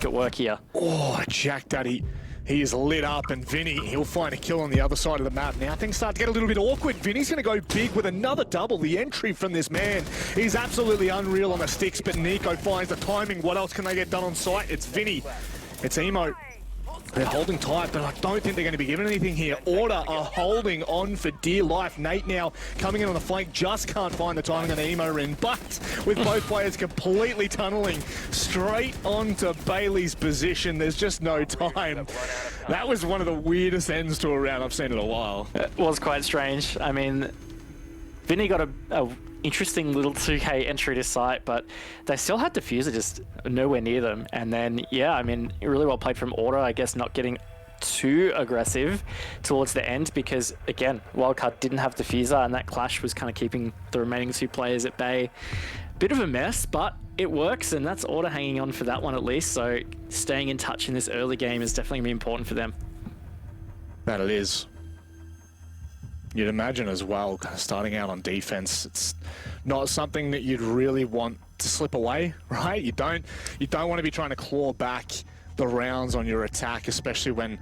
at work here. Oh, Jack Daddy. He is lit up, and Vinny, he'll find a kill on the other side of the map. Now things start to get a little bit awkward. Vinny's going to go big with another double. The entry from this man, he's absolutely unreal on the sticks, but Nico finds the timing. What else can they get done on site? It's Vinny. It's Emo. They're holding tight, but I don't think they're going to be given anything here. Order are holding on for dear life. Nate now coming in on the flank, just can't find the timing on the Emo ring, but with both players completely tunneling straight onto Bailey's position, there's just no time. That was one of the weirdest ends to a round I've seen in a while. It was quite strange. I mean, Vinny got a interesting little 2K entry to site, but they still had Diffuser just nowhere near them. And then, yeah, I mean, really well played from Order, I guess, not getting too aggressive towards the end because, again, Wildcard didn't have Diffuser, and that clash was kind of keeping the remaining two players at bay. Bit of a mess, but it works, and that's Order hanging on for that one at least. So staying in touch in this early game is definitely going to be important for them. That it is. You'd imagine as well, kind of starting out on defense, it's not something that you'd really want to slip away, right? You don't want to be trying to claw back the rounds on your attack, especially when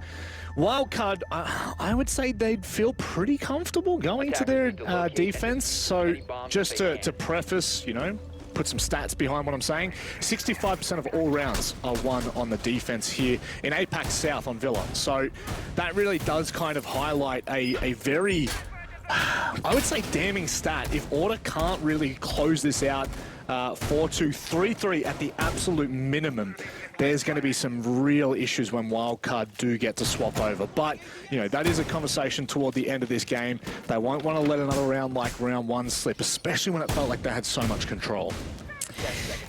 Wildcard, I would say they'd feel pretty comfortable going to their defense. So just to preface, you know, put some stats behind what I'm saying, 65% of all rounds are won on the defense here in APAC South on Villa. So that really does kind of highlight a very, I would say, damning stat. If Order can't really close this out 4-2, 3-3 at the absolute minimum, there's going to be some real issues when Wildcard do get to swap over. But, you know, that is a conversation toward the end of this game. They won't want to let another round like round one slip, especially when it felt like they had so much control.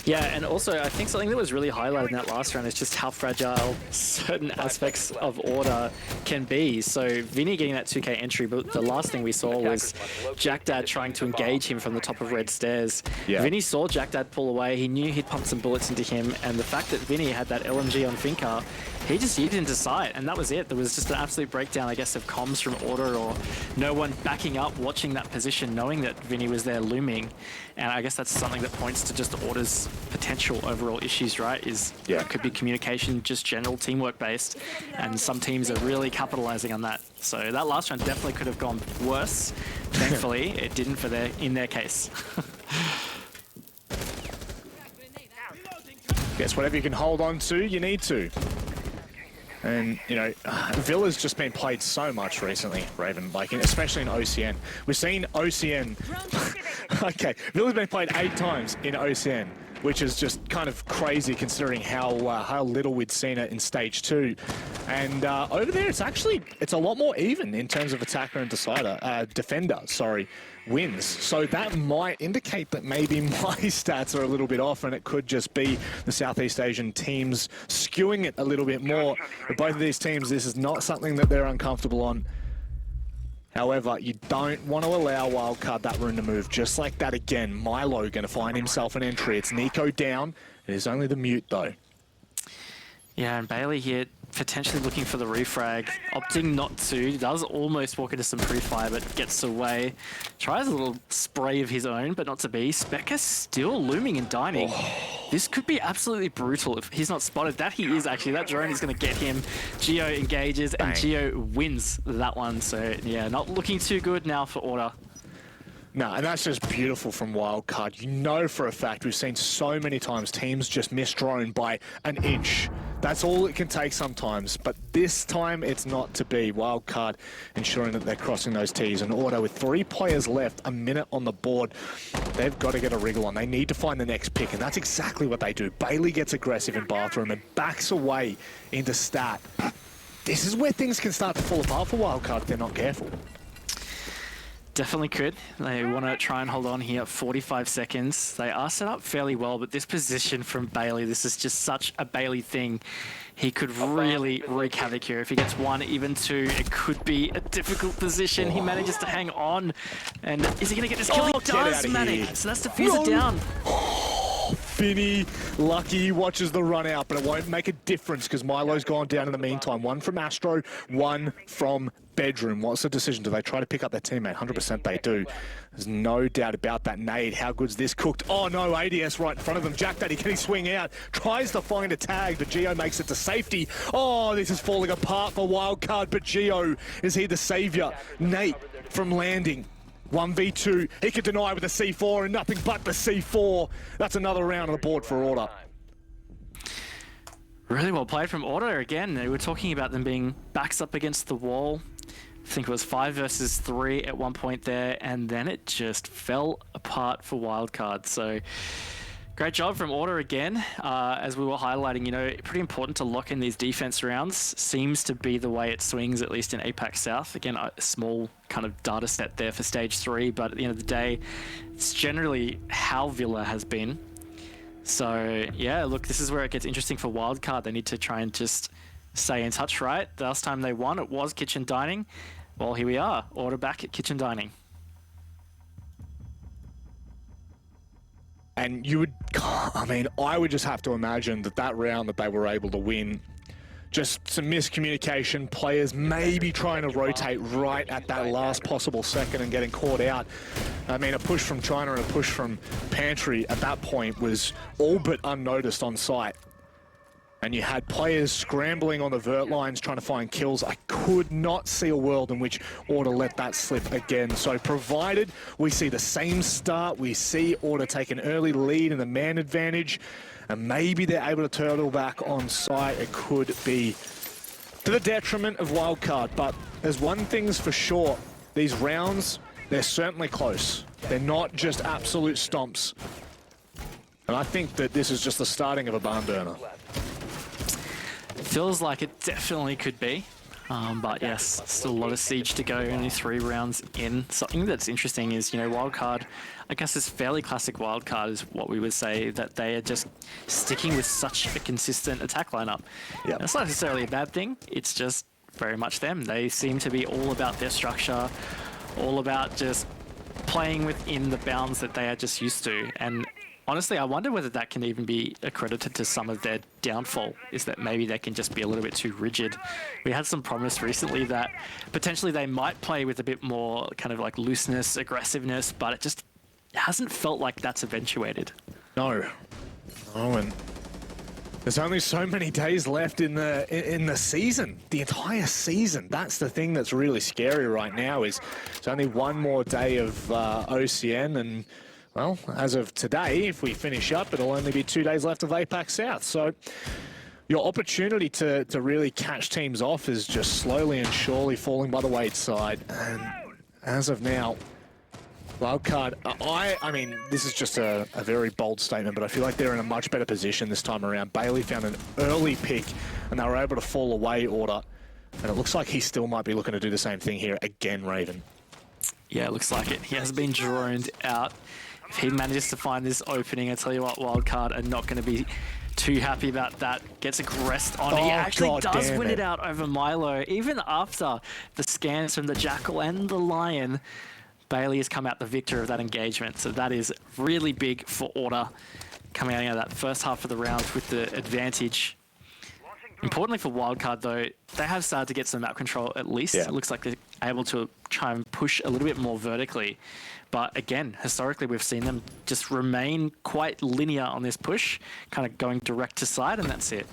Yeah, and also I think something that was really highlighted in that last round is just how fragile certain aspects of Order can be. So Vinny getting that 2K entry, but the last thing we saw was Jack Dad trying to engage him from the top of red stairs. Yeah. Vinny saw Jack Dad pull away, he knew he'd pump some bullets into him, and the fact that Vinny had that LMG on Finca, he just yeeted into sight, and that was it. There was just an absolute breakdown, I guess, of comms from Order, or no one backing up, watching that position, knowing that Vinny was there looming. And I guess that's something that points to just Order's potential overall issues, right? It could be communication, just general teamwork based, and some teams are really capitalizing on that. So that last round definitely could have gone worse. Thankfully, it didn't in their case. Guess whatever you can hold on to, you need to. And, you know, Villa's just been played so much recently, Raven, like, especially in OCN. We've seen OCN... okay, Villa's been played 8 times in OCN, which is just kind of crazy considering how little we'd seen it in Stage 2. And over there, it's a lot more even in terms of attacker and defender, wins. So that might indicate that maybe my stats are a little bit off, and it could just be the Southeast Asian teams skewing it a little bit more. For both of these teams, this is not something that they're uncomfortable on. However, you don't want to allow Wildcard that room to move. Just like that again, Milo going to find himself an entry. It's Nico down. It is only the mute though. Yeah, and Bailey here potentially looking for the refrag, opting not to, does almost walk into some pre-fire, but gets away. Tries a little spray of his own, but not to be. Specca still looming and dining. This could be absolutely brutal if he's not spotted. That he is actually. That drone is going to get him. Geo engages, and Geo wins that one. So yeah, not looking too good now for Order. No, and that's just beautiful from Wildcard. You know for a fact, we've seen so many times teams just miss drone by an inch. That's all it can take sometimes, but this time it's not to be. Wildcard ensuring that they're crossing those T's. And Order with 3 players left, a minute on the board, they've got to get a wriggle on. They need to find the next pick, and that's exactly what they do. Bailey gets aggressive in bathroom and backs away into stat. This is where things can start to fall apart for Wildcard if they're not careful. Definitely could. They want to try and hold on here. 45 seconds. They are set up fairly well, but this position from Bailey, this is just such a Bailey thing. He could really wreak havoc here. If he gets 1, even 2, it could be a difficult position. He manages to hang on. And is he going to get this kill? He does manage. So that's Diffuser down. Vinny, lucky, watches the run out, but it won't make a difference because Milo's gone down in the meantime. One from Astro, one from Bedroom. What's the decision? Do they try to pick up their teammate? 100% they do. There's no doubt about that. Nade, how good's this cooked? Oh no, ADS right in front of them. Jack Daddy, can he swing out? Tries to find a tag, but Geo makes it to safety. Oh, this is falling apart for Wildcard, but Geo, is he the savior? Nate from landing. 1v2, he could deny with a C4 and nothing but the C4. That's another round on the board for Order. Really well played from Order again. We were talking about them being backs up against the wall. I think it was 5 versus 3 at one point there, and then it just fell apart for Wildcard. So great job from Order again. As we were highlighting, you know, pretty important to lock in these defense rounds. Seems to be the way it swings, at least in APAC South. Again, a small kind of data set there for stage 3, but at the end of the day, it's generally how Villa has been. So yeah, look, this is where it gets interesting for Wildcard. They need to try and just stay in touch, right? The last time they won, it was Kitchen Dining. Well, here we are, Order back at Kitchen Dining. And you would, I mean, I would just have to imagine that that round that they were able to win, just some miscommunication, players maybe trying to rotate right at that last possible second and getting caught out. I mean, a push from China and a push from Pantry at that point was all but unnoticed on site. And you had players scrambling on the vert lines trying to find kills. I could not see a world in which Order let that slip again. So provided we see the same start, we see Order take an early lead in the man advantage, and maybe they're able to turtle back on site, it could be to the detriment of Wildcard. But there's one thing's for sure, these rounds, they're certainly close. They're not just absolute stomps. And I think that this is just the starting of a barn burner. Feels like it definitely could be, but yes, still a lot of siege to go, only 3 rounds in. Something that's interesting is, you know, Wildcard, I guess it's fairly classic Wildcard is what we would say, that they are just sticking with such a consistent attack lineup. Yeah, it's not necessarily a bad thing, it's just very much them. They seem to be all about their structure, all about just playing within the bounds that they are just used to. And honestly, I wonder whether that can even be accredited to some of their downfall, is that maybe they can just be a little bit too rigid. We had some promise recently that potentially they might play with a bit more kind of like looseness, aggressiveness, but it just hasn't felt like that's eventuated. No. Oh, and there's only so many days left in the season, the entire season. That's the thing that's really scary right now, is there's only one more day of OCN, and well, as of today, if we finish up, it'll only be 2 days left of APAC South. So your opportunity to really catch teams off is just slowly and surely falling by the wayside. And as of now, Wildcard, I mean, this is just a very bold statement, but I feel like they're in a much better position this time around. Bailey found an early pick, and they were able to fall away Order. And it looks like he still might be looking to do the same thing here again, Raven. Yeah, it looks like it. He has been droned out. If he manages to find this opening, I tell you what, Wildcard are not going to be too happy about that. Gets aggressed on. He actually does win it out over Milo. Even after the scans from the Jackal and the Lion, Bailey has come out the victor of that engagement. So that is really big for Order, coming out of that first half of the round with the advantage. Importantly for Wildcard, though, they have started to get some map control at least. Yeah. It looks like they're able to try and push a little bit more vertically. But again, historically, we've seen them just remain quite linear on this push, kind of going direct to side, and that's it.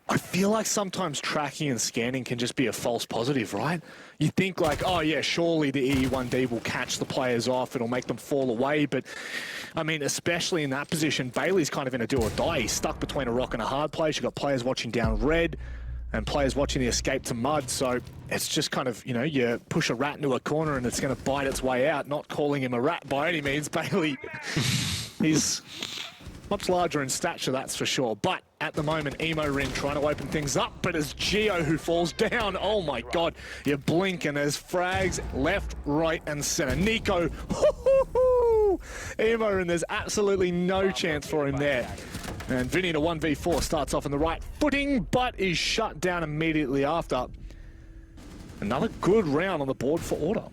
I feel like sometimes tracking and scanning can just be a false positive, right? You think like, oh yeah, surely the E1D will catch the players off, it'll make them fall away, but I mean, especially in that position, Bailey's kind of in a do or die. He's stuck between a rock and a hard place. You've got players watching down red and players watching the escape to mud, so it's just kind of, you know, you push a rat into a corner and it's going to bite its way out. Not calling him a rat by any means, Bailey. He's much larger in stature, that's for sure. But at the moment, Emo Rin trying to open things up, but it's Geo who falls down. Oh my God, you blink and there's frags left, right, and center. Nico, Emo Rin, there's absolutely no chance for him there. And Vinny in a 1v4 starts off on the right footing, but is shut down immediately after. Another good round on the board for Order.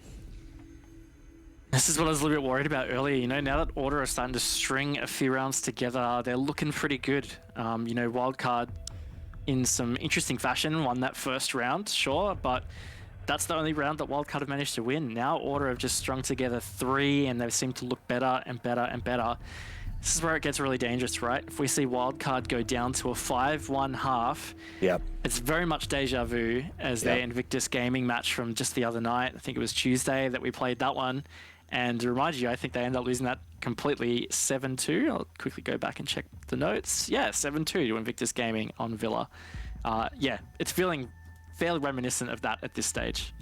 This is what I was a little bit worried about earlier. You know, now that Order are starting to string a few rounds together, they're looking pretty good. You know, Wildcard in some interesting fashion won that first round, sure, but that's the only round that Wildcard have managed to win. Now Order have just strung together 3 and they seem to look better and better and better. This is where it gets really dangerous, right? If we see Wildcard go down to a 5-1 half, it's very much deja vu as their Invictus Gaming match from just the other night. I think it was Tuesday that we played that one. And to remind you, I think they ended up losing that completely 7-2. I'll quickly go back and check the notes. Yeah, 7-2 to Invictus Gaming on Villa. Yeah, it's feeling fairly reminiscent of that at this stage.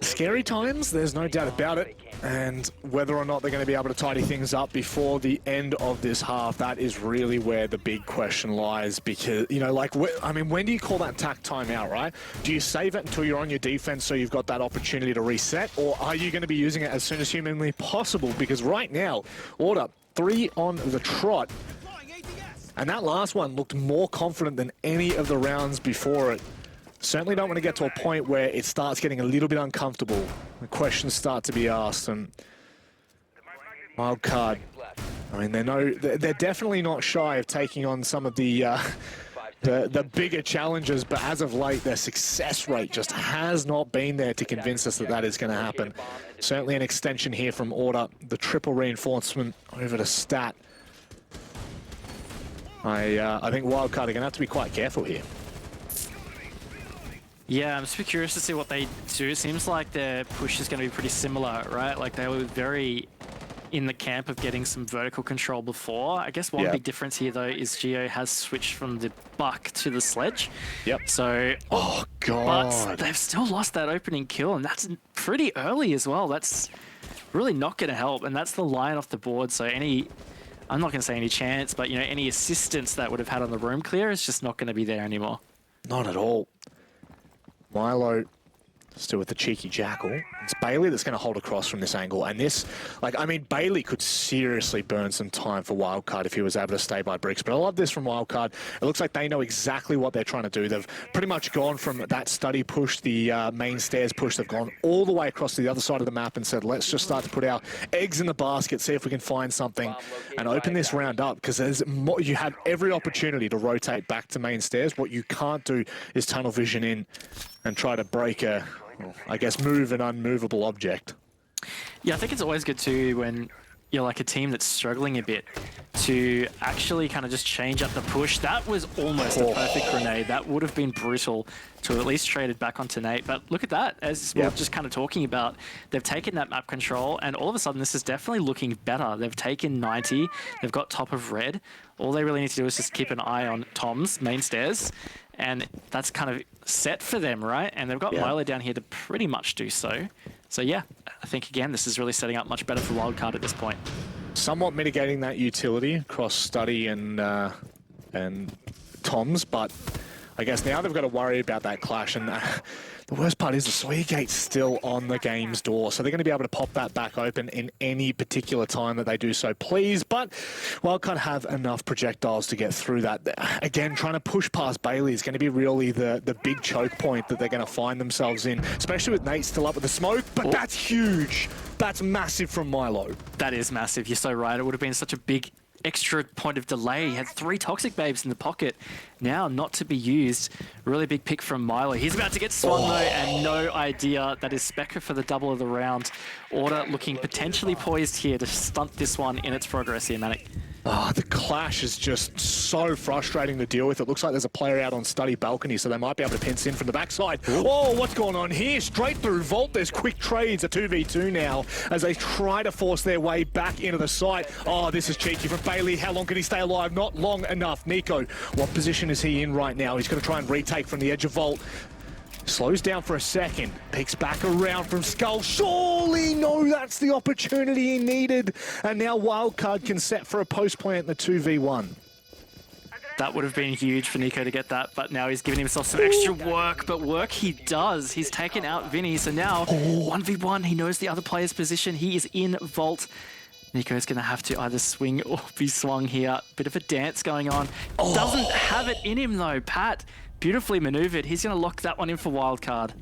Scary times, there's no doubt about it. And whether or not they're going to be able to tidy things up before the end of this half, that is really where the big question lies. Because, you know, like, I mean, when do you call that attack timeout, right? Do you save it until you're on your defense so you've got that opportunity to reset? Or are you going to be using it as soon as humanly possible? Because right now, Order 3 on the trot. And that last one looked more confident than any of the rounds before it. Certainly don't want to get to a point where it starts getting a little bit uncomfortable. The questions start to be asked, and Wildcard, I mean, they're definitely not shy of taking on some of the bigger challenges, but as of late, their success rate just has not been there to convince us that that is going to happen. Certainly an extension here from Order, the triple reinforcement over to Stat. I think Wildcard are going to have to be quite careful here. Yeah, I'm super curious to see what they do. It seems like their push is going to be pretty similar, right? Like they were very in the camp of getting some vertical control before. I guess one big difference here, though, is Geo has switched from the buck to the sledge. So, oh god, but they've still lost that opening kill, and that's pretty early as well. That's really not going to help, and that's the line off the board. So I'm not going to say any chance, but you know, any assistance that would have had on the room clear is just not going to be there anymore. Not at all. Milo still with the cheeky jackal. It's Bailey that's going to hold across from this angle. And this, like, I mean, Bailey could seriously burn some time for Wildcard if he was able to stay by bricks. But I love this from Wildcard. It looks like they know exactly what they're trying to do. They've pretty much gone from that study push, the main stairs push. They've gone all the way across to the other side of the map and said, let's just start to put our eggs in the basket, see if we can find something and open this round up. Because you have every opportunity to rotate back to main stairs. What you can't do is tunnel vision in and try to break I guess, move an unmovable object. Yeah, I think it's always good too when you're like a team that's struggling a bit to actually kind of just change up the push. That was almost a perfect grenade. That would have been brutal to at least trade it back onto Nate. But look at that, as we're just kind of talking about, they've taken that map control and all of a sudden this is definitely looking better. They've taken 90, they've got top of red. All they really need to do is just keep an eye on Tom's main stairs. And that's kind of set for them, right? And they've got Milo down here to pretty much do so. So yeah, I think again, this is really setting up much better for Wildcard at this point. Somewhat mitigating that utility across Study and Tom's, but I guess now they've got to worry about that clash. And the worst part is the Sawyer Gate's still on the game's door, so they're going to be able to pop that back open in any particular time that they do so, please. But Wildcard have enough projectiles to get through that. Again, trying to push past Bailey is going to be really the big choke point that they're going to find themselves in, especially with Nate still up with the smoke. But that's huge. That's massive from Milo. That is massive. You're so right. It would have been such a big extra point of delay. He had 3 Toxic Babes in the pocket. Now not to be used. Really big pick from Milo. He's about to get swung though, and no idea. That is Specker for the double of the round. Order looking potentially poised here to stunt this one in its progress here, Manic. Oh, the clash is just so frustrating to deal with. It looks like there's a player out on Study balcony, so they might be able to pinch in from the backside. Oh, what's going on here? Straight through Vault. There's quick trades, a 2v2 now, as they try to force their way back into the site. Oh, this is cheeky from Bailey. How long can he stay alive? Not long enough. Nico, what position is he in right now? He's going to try and retake from the edge of Vault. Slows down for a second, picks back around from Skull. Surely, no, that's the opportunity he needed. And now Wildcard can set for a post plant in the 2v1. That would have been huge for Nico to get that, but now he's giving himself some extra work, but work he does. He's taken out Vinny, so now 1v1, he knows the other player's position. He is in Vault. Nico's going to have to either swing or be swung here. Bit of a dance going on. Doesn't have it in him though, Pat. Beautifully maneuvered. He's going to lock that one in for Wildcard.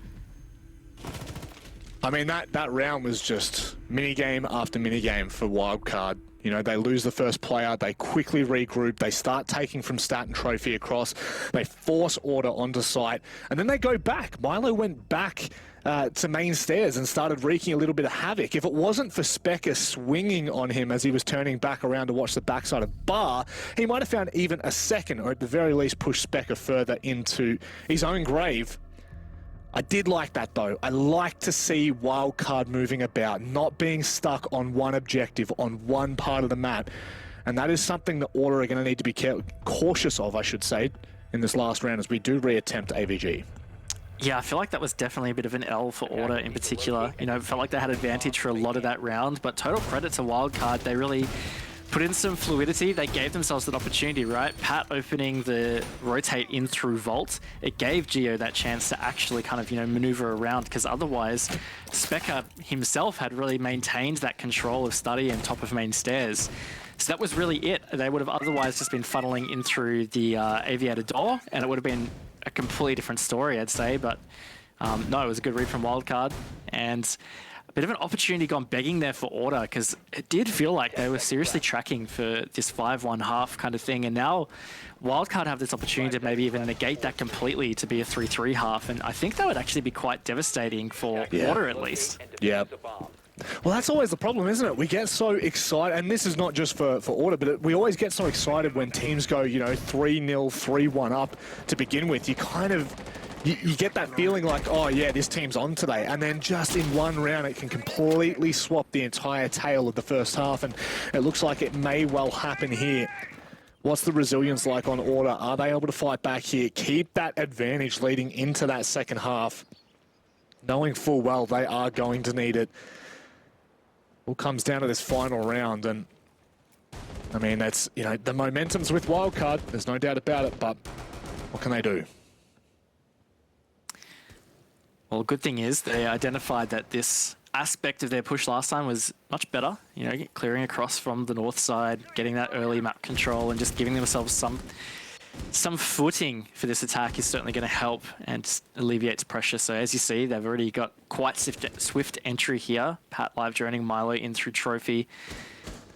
I mean, that round was just minigame after minigame for Wildcard. You know, they lose the first player, they quickly regroup, they start taking from Stat and Trophy across, they force Order onto site, and then they go back. Milo went back to main stairs and started wreaking a little bit of havoc. If it wasn't for Specker swinging on him as he was turning back around to watch the backside of Bar, he might have found even a second, or at the very least pushed Specker further into his own grave. I did like that though. I like to see Wildcard moving about, not being stuck on one objective, on one part of the map. And that is something that Order are going to need to be cautious of, I should say, in this last round as we do reattempt AVG. Yeah, I feel like that was definitely a bit of an L for Order in particular. You know, it felt like they had advantage for a lot of that round, but total credit to Wildcard. They really put in some fluidity. They gave themselves an opportunity, right? Pat opening the rotate in through Vault, it gave Geo that chance to actually kind of, you know, maneuver around, because otherwise Specker himself had really maintained that control of Study and top of main stairs. So that was really it. They would have otherwise just been funneling in through the aviator door, and it would have been a completely different story, I'd say. But no, it was a good read from Wildcard, and a bit of an opportunity gone begging there for Order, because it did feel like they were seriously tracking for this 5-1 half kind of thing, and now Wildcard have this opportunity to maybe even negate that completely to be a 3-3 half, and I think that would actually be quite devastating for Order at least. Yeah. Well, that's always the problem, isn't it? We get so excited, and this is not just for Order, but we always get so excited when teams go, you know, 3-0, 3-1 up to begin with. You kind of... You get that feeling like, oh yeah, this team's on today, and then just in one round it can completely swap the entire tale of the first half, and it looks like it may well happen here. What's the resilience like on Order? Are they able to fight back here, keep that advantage leading into that second half, knowing full well they are going to need it? All comes down to this final round, and I mean, that's, you know, the momentum's with Wildcard, there's no doubt about it, but what can they do? Well, good thing is they identified that this aspect of their push last time was much better. You know, clearing across from the north side, getting that early map control, and just giving themselves some footing for this attack is certainly going to help and alleviates pressure. So as you see, they've already got quite swift entry here. Pat live joining Milo in through Trophy.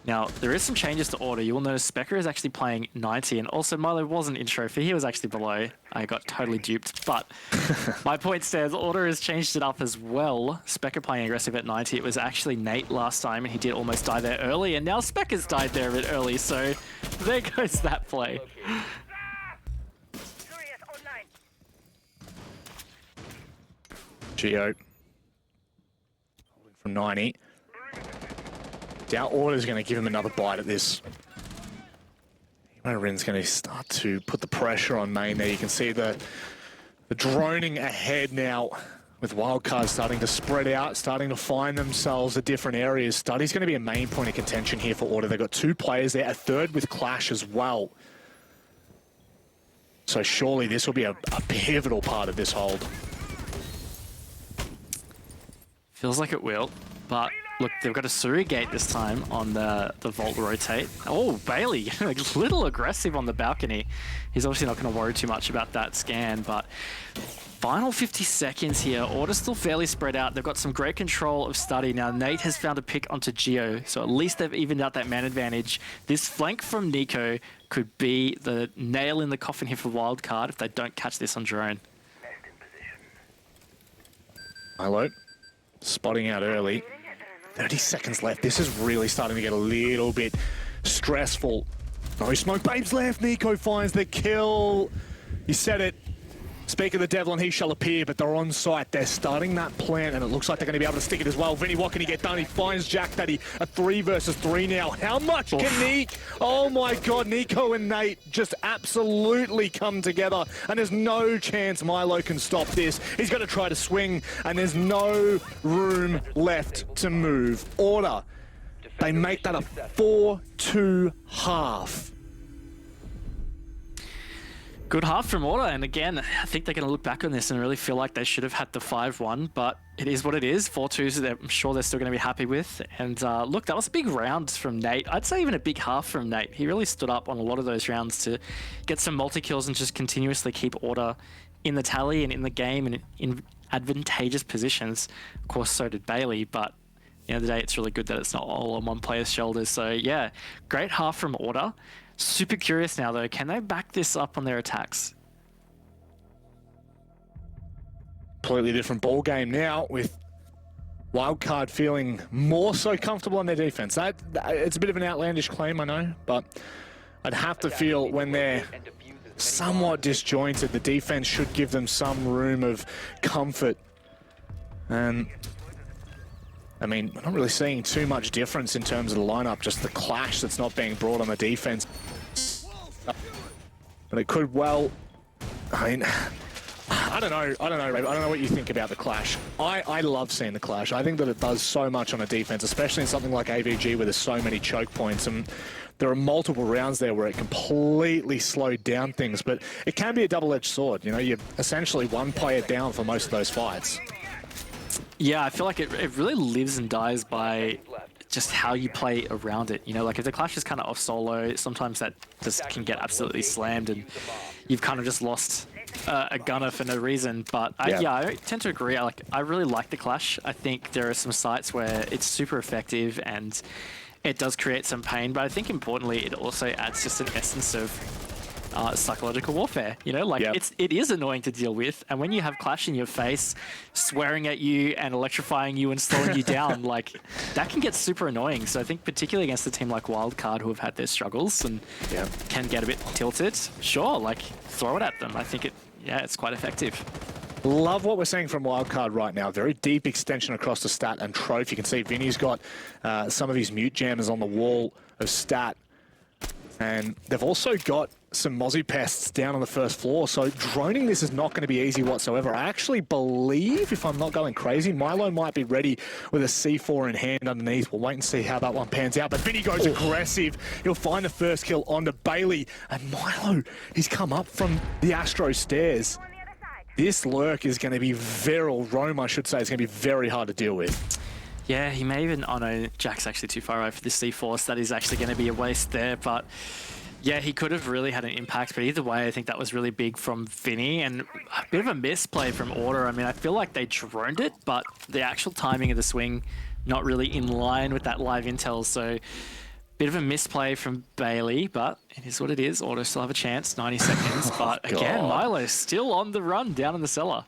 Now, there is some changes to Order. You will notice Specker is actually playing 90, and also Milo wasn't in Trophy. He was actually below. I got totally duped, but my point stands. Order has changed it up as well. Specker playing aggressive at 90. It was actually Nate last time, and he did almost die there early, and now Specker's died there a bit early, so there goes that play. Geo. Holding from 90. Doubt Order's going to give him another bite at this. Rin's going to start to put the pressure on main there. You can see the droning ahead now with Wildcard starting to spread out, starting to find themselves at different areas. Study's going to be a main point of contention here for Order. They've got two players there, a third with Clash as well. So surely this will be a pivotal part of this hold. Feels like it will, but look, they've got a surrogate this time on the Vault rotate. Oh, Bailey, a little aggressive on the balcony. He's obviously not going to worry too much about that scan, but final 50 seconds here. Order's still fairly spread out. They've got some great control of Study. Now, Nate has found a pick onto Geo, so at least they've evened out that man advantage. This flank from Nico could be the nail in the coffin here for Wildcard if they don't catch this on drone. Milo, spotting out early. 30 seconds left. This is really starting to get a little bit stressful. No smoke babes left. Nico finds the kill. You said it. Speak of the devil and he shall appear, but they're on site. They're starting that plant, and it looks like they're going to be able to stick it as well. Vinny, what can he get done? He finds Jack Daddy. A 3 versus 3 now. How much can Nick? Oh my God, Nico and Nate just absolutely come together, and there's no chance Milo can stop this. He's going to try to swing, and there's no room left to move. Order. They make that a 4-2 half. Good half from Order, and again, I think they're going to look back on this and really feel like they should have had the 5-1, but it is what it is. 4-2s, I'm sure they're still going to be happy with. And look, that was a big round from Nate. I'd say even a big half from Nate. He really stood up on a lot of those rounds to get some multi-kills and just continuously keep Order in the tally and in the game and in advantageous positions. Of course, so did Bailey, but at the end of the day, it's really good that it's not all on one player's shoulders. So yeah, great half from Order. Super curious now though, can they back this up on their attacks? Completely different ball game now with Wildcard feeling more so comfortable on their defense. It's a bit of an outlandish claim, I know, but I'd have to feel when they're somewhat disjointed, the defense should give them some room of comfort. And I mean, we're not really seeing too much difference in terms of the lineup, just the clash that's not being brought on the defense. But it could well, I mean, I don't know, Ray. I don't know what you think about the clash. I love seeing the clash. I think that it does so much on a defense, especially in something like AVG where there's so many choke points. And there are multiple rounds there where it completely slowed down things, but it can be a double-edged sword. You know, you're essentially one player down for most of those fights. Yeah, I feel like it really lives and dies by just how you play around it. You know, like if the clash is kind of off solo, sometimes that just can get absolutely slammed and you've kind of just lost a gunner for no reason. But I tend to agree. I really like the clash. I think there are some sites where it's super effective and it does create some pain, but I think importantly it also adds just an essence of psychological warfare. You know, like it is annoying to deal with, and when you have clash in your face, swearing at you and electrifying you and slowing you down, like that can get super annoying. So I think particularly against a team like Wildcard who have had their struggles and can get a bit tilted, sure, like throw it at them. I think it's quite effective. Love what we're seeing from Wildcard right now. Very deep extension across the stat and trophy. You can see Vinny's got some of his mute jammers on the wall of stat. And they've also got some Mozzie pests down on the first floor. So droning this is not going to be easy whatsoever. I actually believe, if I'm not going crazy, Milo might be ready with a C4 in hand underneath. We'll wait and see how that one pans out. But Vinny goes aggressive. He'll find the first kill onto Bailey. And Milo, he's come up from the Astro stairs. This lurk is going to be Rome, I should say, is going to be very hard to deal with. Yeah, he may even... Oh no, Jack's actually too far away for this C4, so that is actually going to be a waste there. But yeah, he could have really had an impact. But either way, I think that was really big from Vinny. And a bit of a misplay from Order. I mean, I feel like they droned it, but the actual timing of the swing not really in line with that live intel. So bit of a misplay from Bailey, but it is what it is. Order still have a chance, 90 seconds. But again, Milo still on the run down in the cellar.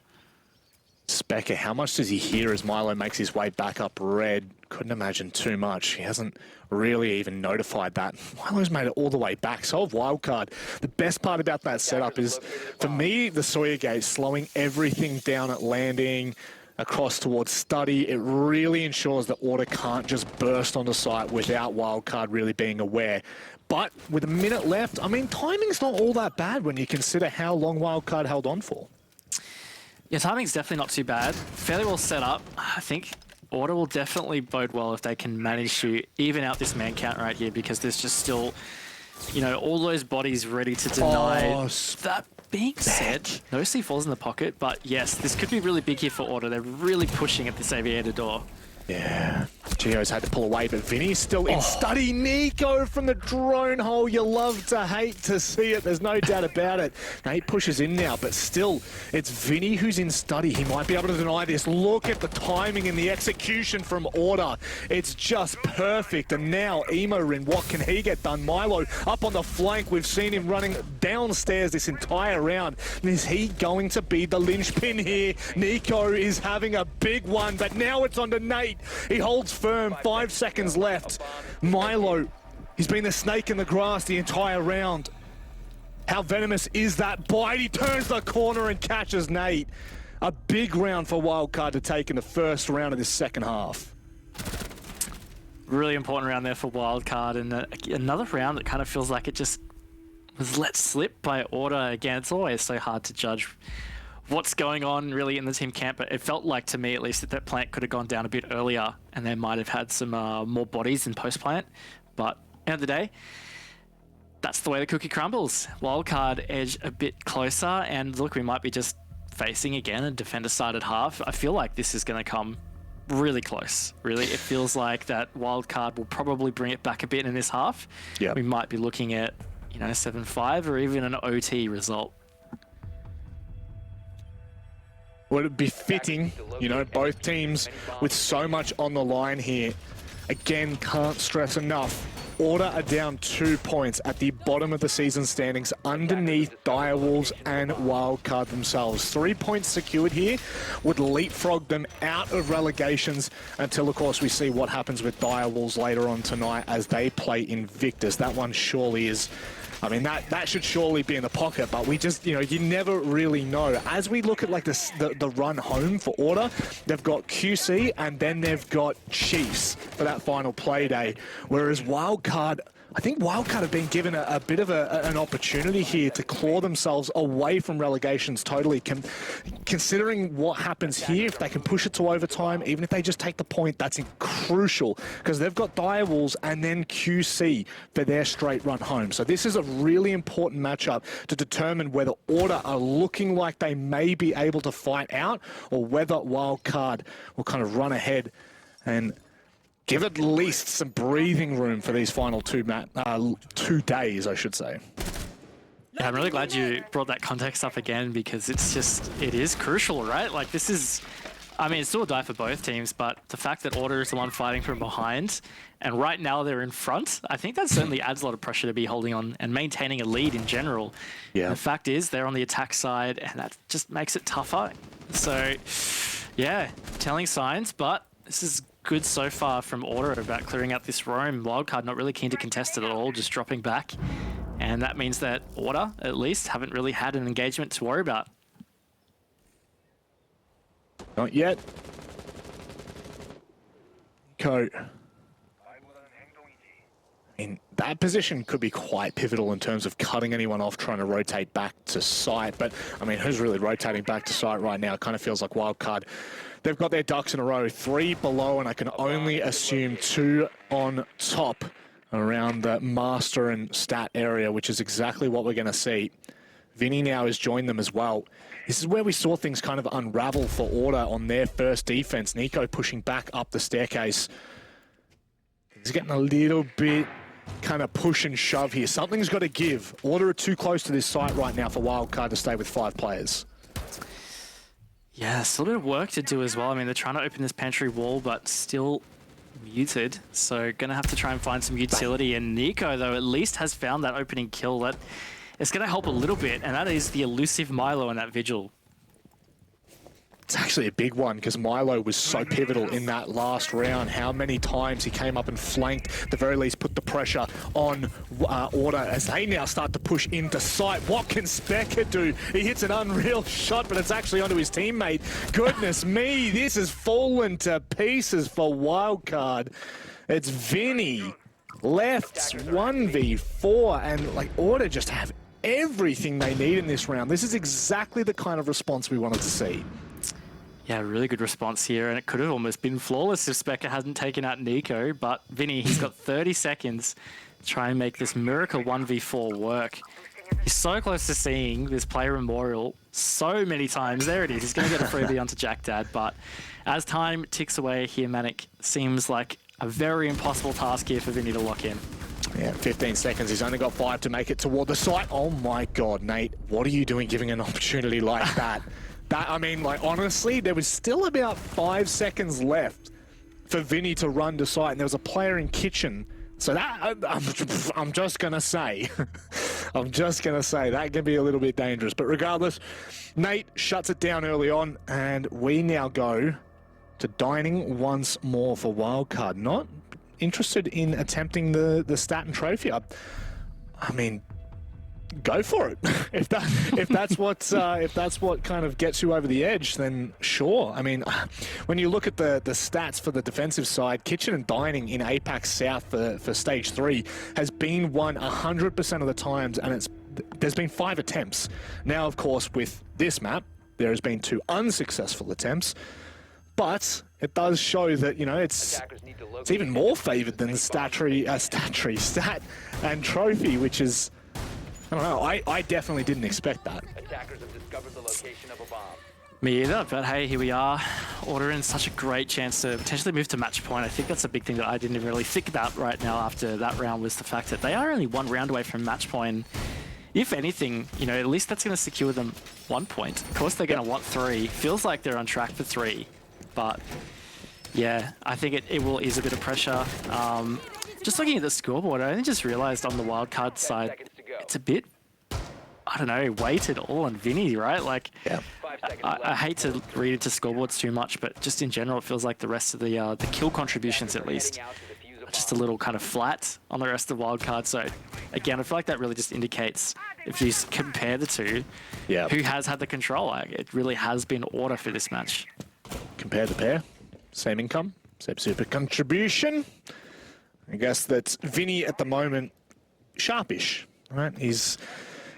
Specker, how much does he hear as Milo makes his way back up red? Couldn't imagine too much. He hasn't really even notified that. Milo's made it all the way back. So have Wildcard. The best part about that setup is, for me, the Sawyer gate slowing everything down at landing, across towards study. It really ensures that Order can't just burst onto site without Wildcard really being aware. But with a minute left, I mean, timing's not all that bad when you consider how long Wildcard held on for. Yeah, timing's definitely not too bad. Fairly well set up. I think Order will definitely bode well if they can manage to even out this man count right here, because there's just still, you know, all those bodies ready to deny. That being said, no C4s in the pocket, but yes, this could be really big here for Order. They're really pushing at this aviator door. Yeah. Geo's had to pull away, but Vinny's still in study. Nico from the drone hole. You love to hate to see it. There's no doubt about it. Now he pushes in now, but still, it's Vinny who's in study. He might be able to deny this. Look at the timing and the execution from Order. It's just perfect. And now Emorin, what can he get done? Milo up on the flank. We've seen him running downstairs this entire round. And is he going to be the linchpin here? Nico is having a big one, but now it's on to Nate. He holds firm, 5 seconds left. Milo, he's been the snake in the grass the entire round. How venomous is that bite? He turns the corner and catches Nate. A big round for Wildcard to take in the first round of this second half. Really important round there for Wildcard, and another round that kind of feels like it just was let slip by Order. Again, it's always so hard to judge what's going on really in the team camp, but it felt like to me at least that plant could have gone down a bit earlier and they might have had some more bodies in post-plant. But end of the day, that's the way the cookie crumbles. Wildcard edge a bit closer, and look, we might be just facing again a defender-sided half. I feel like this is going to come really close. Really, it feels like that Wildcard will probably bring it back a bit in this half. We might be looking at, you know, 7-5 or even an OT result. would it be fitting, you know, both teams with so much on the line here. Again, can't stress enough. Order are down 2 points at the bottom of the season standings underneath Direwolves and Wildcard themselves. 3 points secured here would leapfrog them out of relegations until, of course, we see what happens with Direwolves later on tonight as they play Invictus. That one surely is... I mean, that should surely be in the pocket, but we just, you know, you never really know. As we look at like the run home for Order, they've got QC and then they've got Chiefs for that final play day. Whereas Wildcard, I think Wildcard have been given a bit of an opportunity here to claw themselves away from relegations totally. Considering what happens here, if they can push it to overtime, even if they just take the point, that's crucial because they've got Direwolves and then QC for their straight run home. So this is a really important matchup to determine whether Order are looking like they may be able to fight out or whether Wildcard will kind of run ahead and give at least some breathing room for these final 2 days, I should say. Yeah, I'm really glad you brought that context up again because it's just, it is crucial, right? Like this is, I mean, it's still a die for both teams, but the fact that Order is the one fighting from behind and right now they're in front, I think that certainly adds a lot of pressure to be holding on and maintaining a lead in general. Yeah. The fact is they're on the attack side and that just makes it tougher. So yeah, telling signs, but this is good so far from Order about clearing out this roam. Wildcard not really keen to contest it at all, just dropping back. And that means that Order, at least, haven't really had an engagement to worry about. Not yet. I mean, that position could be quite pivotal in terms of cutting anyone off trying to rotate back to site. But, I mean, who's really rotating back to site right now? It kind of feels like Wildcard. They've got their ducks in a row, 3 below, and I can only assume 2 on top around the master and stat area, which is exactly what we're going to see. Vinny now has joined them as well. This is where we saw things kind of unravel for Order on their first defense. Nico pushing back up the staircase. He's getting a little bit kind of push and shove here. Something's got to give. Order are too close to this site right now for Wildcard to stay with 5 players. Yeah, still a bit of work to do as well. I mean, they're trying to open this pantry wall, but still muted. So going to have to try and find some utility. And Nico, though, at least has found that opening kill. That it's going to help a little bit, and that is the elusive Milo in that Vigil. It's actually a big one because Milo was so pivotal in that last round. How many times he came up and flanked, at the very least put the pressure on Order as they now start to push into sight. What can Specker do? He hits an unreal shot, but it's actually onto his teammate. Goodness me, this has fallen to pieces for Wildcard. It's Vinny left 1v4 and like Order just have everything they need in this round. This is exactly the kind of response we wanted to see. Yeah, really good response here, and it could have almost been flawless if Specker hadn't taken out Nico, but Vinny, he's got 30 seconds to try and make this miracle 1v4 work. He's so close to seeing this player memorial so many times. There it is. He's going to get a freebie onto Jack Dad, but as time ticks away here, Manic, seems like a very impossible task here for Vinny to lock in. Yeah, 15 seconds. He's only got 5 to make it toward the site. Oh my God, Nate, what are you doing giving an opportunity like that? I mean, like, honestly, there was still about 5 seconds left for Vinny to run to site, and there was a player in kitchen. So that, I'm just going to say, that can be a little bit dangerous. But regardless, Nate shuts it down early on, and we now go to dining once more for Wildcard. Not interested in attempting the stat and trophy. I mean, go for it. if that's what kind of gets you over the edge, then sure. I mean, when you look at the stats for the defensive side, kitchen and dining in APAC South for stage 3 has been won 100% of the times, and there's been 5 attempts. Now, of course, with this map, there has been 2 unsuccessful attempts, but it does show that, you know, it's even more favored than the stat and trophy, which is, I don't know, I definitely didn't expect that. Attackers have discovered the location of a bomb. Me either, but hey, here we are. Order in such a great chance to potentially move to match point. I think that's a big thing that I didn't even really think about right now after that round, was the fact that they are only 1 round away from match point. if anything, you know, at least that's going to secure them 1 point. Of course, they're going to want 3. Feels like they're on track for 3, but yeah, I think it will ease a bit of pressure. Just looking at the scoreboard, I only just realized on the wildcard side, it's a bit, I don't know, weighted all on Vinny, right? Like, Yeah. I hate to read into scoreboards too much, but just in general, it feels like the rest of the kill contributions, at least, are just a little kind of flat on the rest of wildcard. So again, I feel like that really just indicates, if you compare the two, Yeah. who has had the control. Like, it really has been order for this match. Compare the pair. Same income, same super contribution. I guess that's Vinny at the moment, sharpish, right? He's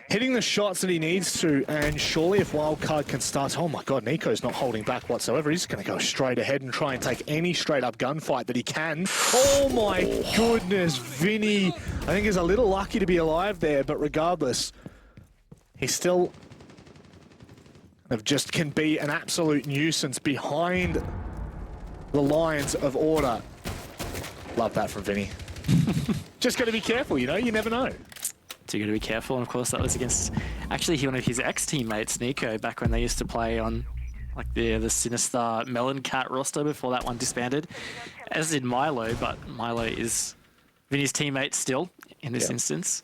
hitting the shots that he needs to, and surely if Wildcard can start, oh my God, Nico's not holding back whatsoever. He's going to go straight ahead and try and take any straight up gunfight that he can. Oh my goodness, Vinny, I think he's a little lucky to be alive there, but regardless, he still just can be an absolute nuisance behind the lines of order. Love that from Vinny. Just got to be careful, you know, you never know. So you got to be careful, and of course that was against actually one of his ex-teammates, Nico, back when they used to play on like the Sinister Melon Cat roster before that one disbanded, as did Milo, but Milo is Vinny's teammate still in this instance.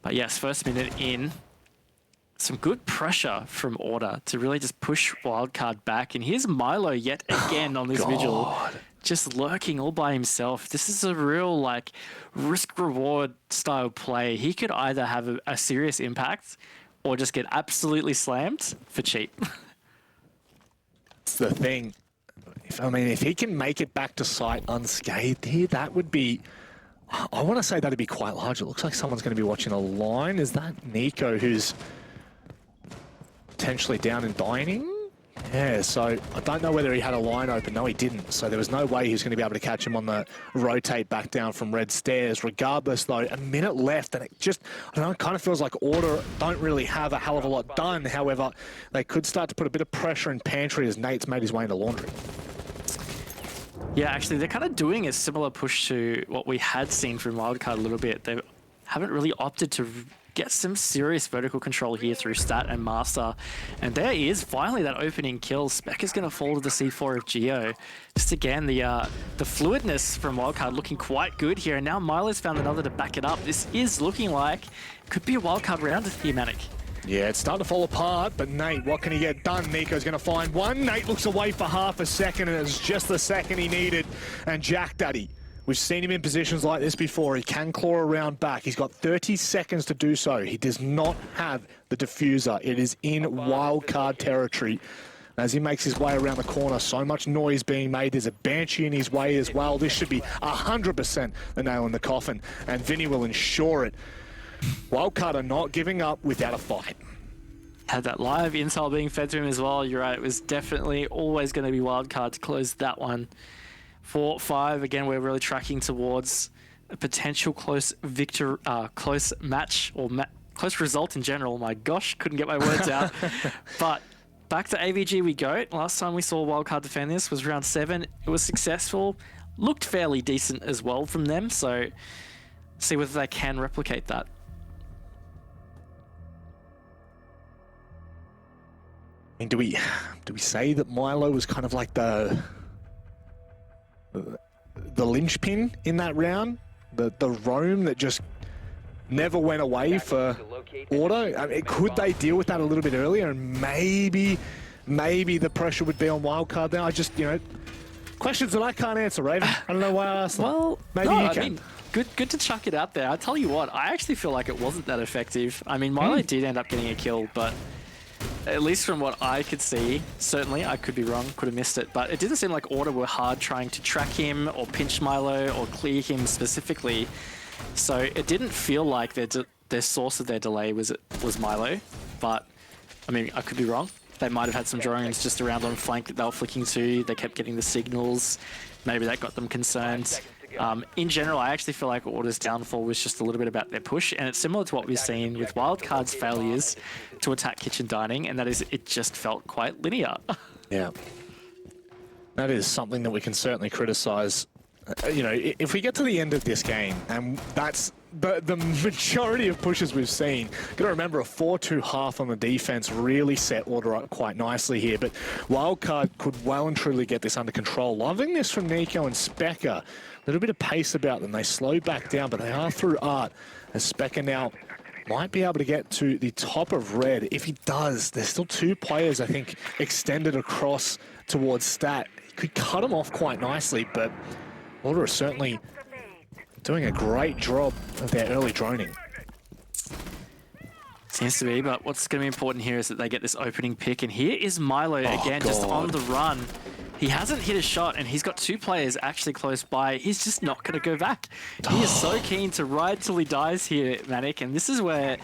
But yes, first minute in, some good pressure from Order to really just push Wildcard back, and here's Milo yet again on this vigil. Just lurking all by himself. This is a real, like, risk-reward style play. He could either have a serious impact or just get absolutely slammed for cheap. That's the thing. If he can make it back to site unscathed here, that would be... I want to say that'd be quite large. It looks like someone's going to be watching a line. Is that Nico who's potentially down and dining? Yeah, so I don't know whether he had a line open. No, he didn't. So there was no way he was going to be able to catch him on the rotate back down from red stairs. Regardless, though, a minute left, and it just, I don't know, it kind of feels like Order don't really have a hell of a lot done. However, they could start to put a bit of pressure in pantry as Nate's made his way into laundry. Yeah, actually, they're kind of doing a similar push to what we had seen from Wildcard a little bit. They haven't really opted to get some serious vertical control here through Stat and Master. And there is finally that opening kill. Spec is going to fall to the C4 of Geo. Just again, the fluidness from Wildcard looking quite good here. And now Milo's found another to back it up. This is looking like it could be a Wildcard round here, Manic. Yeah, it's starting to fall apart, but Nate, what can he get done? Nico's going to find one. Nate looks away for half a second, and it's just the second he needed. And Jack Daddy, we've seen him in positions like this before. He can claw around back. He's got 30 seconds to do so. He does not have the diffuser. It is in Wildcard territory. As he makes his way around the corner, so much noise being made. There's a Banshee in his way as well. This should be 100% the nail in the coffin, and Vinny will ensure it. Wildcard are not giving up without a fight. Had that live intel being fed to him as well. You're right, it was definitely always going to be Wildcard to close that one. 4-5, again, we're really tracking towards a potential close close match, or close result in general. My gosh, couldn't get my words out. But back to AVG we go. Last time we saw Wildcard defend this was round 7. It was successful. Looked fairly decent as well from them, so see whether they can replicate that. I mean, do we say that Milo was kind of like the linchpin in that round? The roam that just never went away for Order? I mean, could they deal with that a little bit earlier, and maybe the pressure would be on Wildcard now? I just, you know, questions that I can't answer, Raven. I don't know why I asked them. Well, maybe no, you can. I mean, good to chuck it out there. I tell you what, I actually feel like it wasn't that effective. I mean, Milo did end up getting a kill, but at least from what I could see, certainly, I could be wrong, could have missed it, but it didn't seem like Order were hard trying to track him or pinch Milo or clear him specifically. So it didn't feel like their source of their delay was Milo, but I mean, I could be wrong. They might have had some drones just around on flank that they were flicking to. They kept getting the signals. Maybe that got them concerned. In general, I actually feel like Order's downfall was just a little bit about their push, and it's similar to what we've seen with Wildcard's failures to attack kitchen dining, and that is it just felt quite linear. Yeah. That is something that we can certainly criticize. You know, if we get to the end of this game, and that's the majority of pushes we've seen, got to remember a 4-2 half on the defense really set Order up quite nicely here, but Wildcard could well and truly get this under control. Loving this from Nico and Specker. A little bit of pace about them. They slow back down, but they are through art, as Specker now might be able to get to the top of red. If he does, there's still 2 players, I think, extended across towards Stat. He could cut him off quite nicely, but Order is certainly doing a great job of their early droning. Seems to be, but what's going to be important here is that they get this opening pick, and here is Milo again, just on the run. He hasn't hit a shot, and he's got 2 players actually close by. He's just not going to go back. He is so keen to ride till he dies here, Manic, and this is where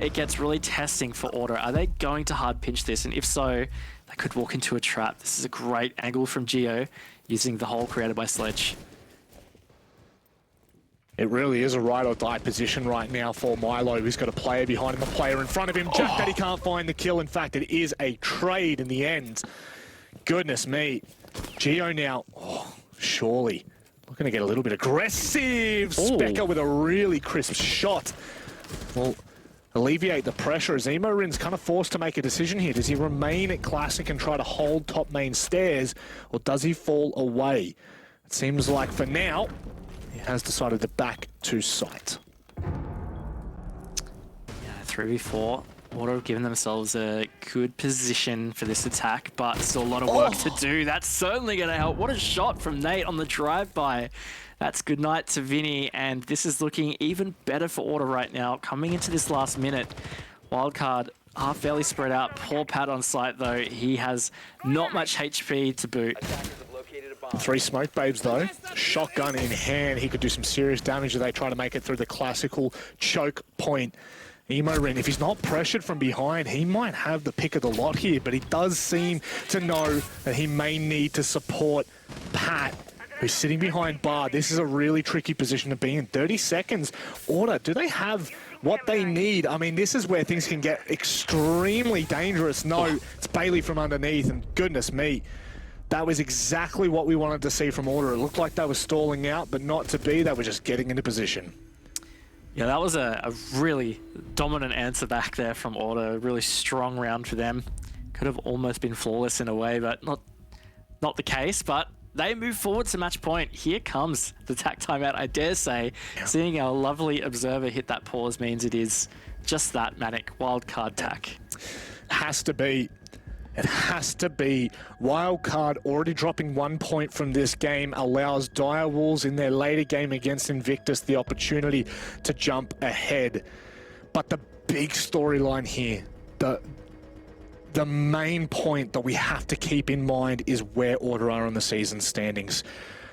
it gets really testing for Order. Are they going to hard pinch this? And if so, they could walk into a trap. This is a great angle from Geo, using the hole created by Sledge. It really is a ride or die position right now for Milo, who's got a player behind him, a player in front of him. Jack that he can't find the kill. In fact, it is a trade in the end. Goodness me. Geo now, surely looking to get a little bit aggressive. Specker with a really crisp shot. Well, alleviate the pressure as Emorin's kind of forced to make a decision here. Does he remain at Classic and try to hold top main stairs, or does he fall away? It seems like for now, he has decided to back to site. Yeah, 3v4. Order have given themselves a good position for this attack, but still a lot of work to do. That's certainly going to help. What a shot from Nate on the drive-by. That's good night to Vinny, and this is looking even better for Order right now. Coming into this last minute, Wildcard are fairly spread out. Poor Pat on site, though. He has not much HP to boot. 3 smoke babes though. Shotgun in hand. He could do some serious damage if they try to make it through the classical choke point. Emorin, if he's not pressured from behind, he might have the pick of the lot here, but he does seem to know that he may need to support Pat, who's sitting behind bar. This is a really tricky position to be in. 30 seconds. Order, do they have what they need? I mean, this is where things can get extremely dangerous. No, it's Bailey from underneath, and goodness me. That was exactly what we wanted to see from Order. It looked like they were stalling out, but not to be. They were just getting into position. Yeah, that was a really dominant answer back there from Order. A really strong round for them. Could have almost been flawless in a way, but not the case. But they move forward to match point. Here comes the tack timeout, I dare say. Yeah. Seeing our lovely observer hit that pause means it is just that, Manic. Wildcard tack. Has to be. It has to be. Wildcard already dropping 1 point from this game allows Direwolves in their later game against Invictus the opportunity to jump ahead. But the big storyline here, the main point that we have to keep in mind is where Order are on the season standings.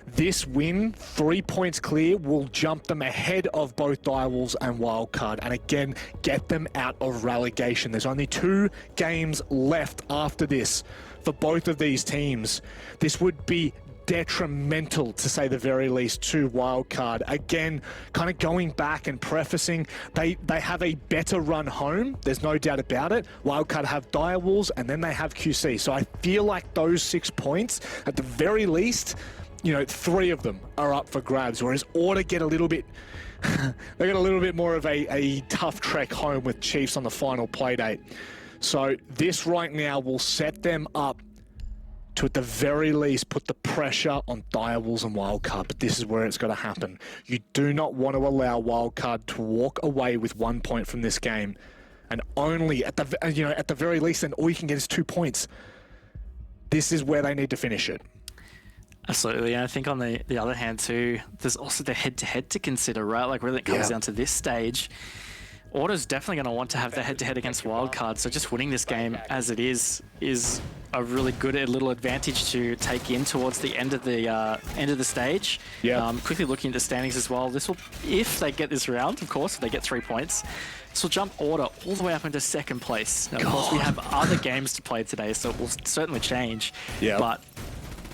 This win, 3 points clear, will jump them ahead of both Direwolves and Wildcard, and again, get them out of relegation. There's only 2 games left after this for both of these teams. This would be detrimental, to say the very least, to Wildcard. Again, kind of going back and prefacing, they have a better run home, there's no doubt about it. Wildcard have Direwolves, and then they have QC. So I feel like those 6 points, at the very least, you know, 3 of them are up for grabs, whereas Order get a little bit, they get a little bit more of a tough trek home with Chiefs on the final playdate. So this right now will set them up to, at the very least, put the pressure on Direwolves and Wildcard, but this is where it's got to happen. You do not want to allow Wildcard to walk away with 1 point from this game, and only at the, you know, at the very least, then all you can get is 2 points. This is where they need to finish it. Absolutely, and I think on the other hand too, there's also the head-to-head to consider, right? Like, really it comes down to this stage. Order's definitely going to want to have the head-to-head against Wildcard, so just winning this game as it is a really good little advantage to take in towards the end of the stage. Yeah. Quickly looking at the standings as well. This will, if they get this round, of course, if they get 3 points, this will jump Order all the way up into 2nd place. Now, of course, we have other games to play today, so it will certainly change. Yeah. But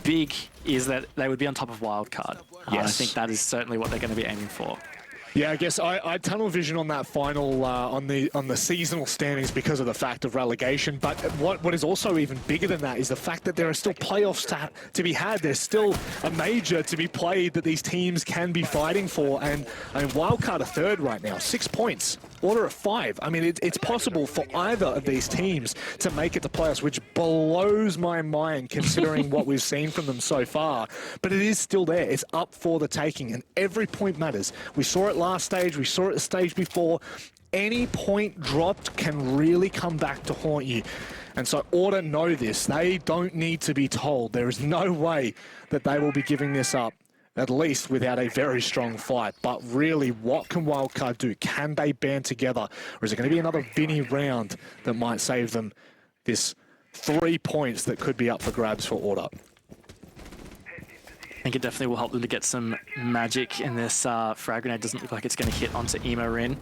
big is that they would be on top of Wildcard. Yes. I think that is certainly what they're going to be aiming for. Yeah, I guess I had tunnel vision on that final on the seasonal standings because of the fact of relegation. But what is also even bigger than that is the fact that there are still playoffs to be had. There's still a major to be played that these teams can be fighting for. And I mean, Wildcard are third right now, 6 points. Order of 5. I mean, it's possible for either of these teams to make it to playoffs, which blows my mind considering what we've seen from them so far. But it is still there. It's up for the taking, and every point matters. We saw it last stage. We saw it the stage before. Any point dropped can really come back to haunt you. And so Order know this. They don't need to be told. There is no way that they will be giving this up, at least without a very strong fight. But really, what can Wildcard do? Can they band together? Or is it going to be another Vinny round that might save them this 3 points that could be up for grabs for Order? I think it definitely will help them to get some magic in this. Frag grenade doesn't look like it's going to hit onto Emo-Rin.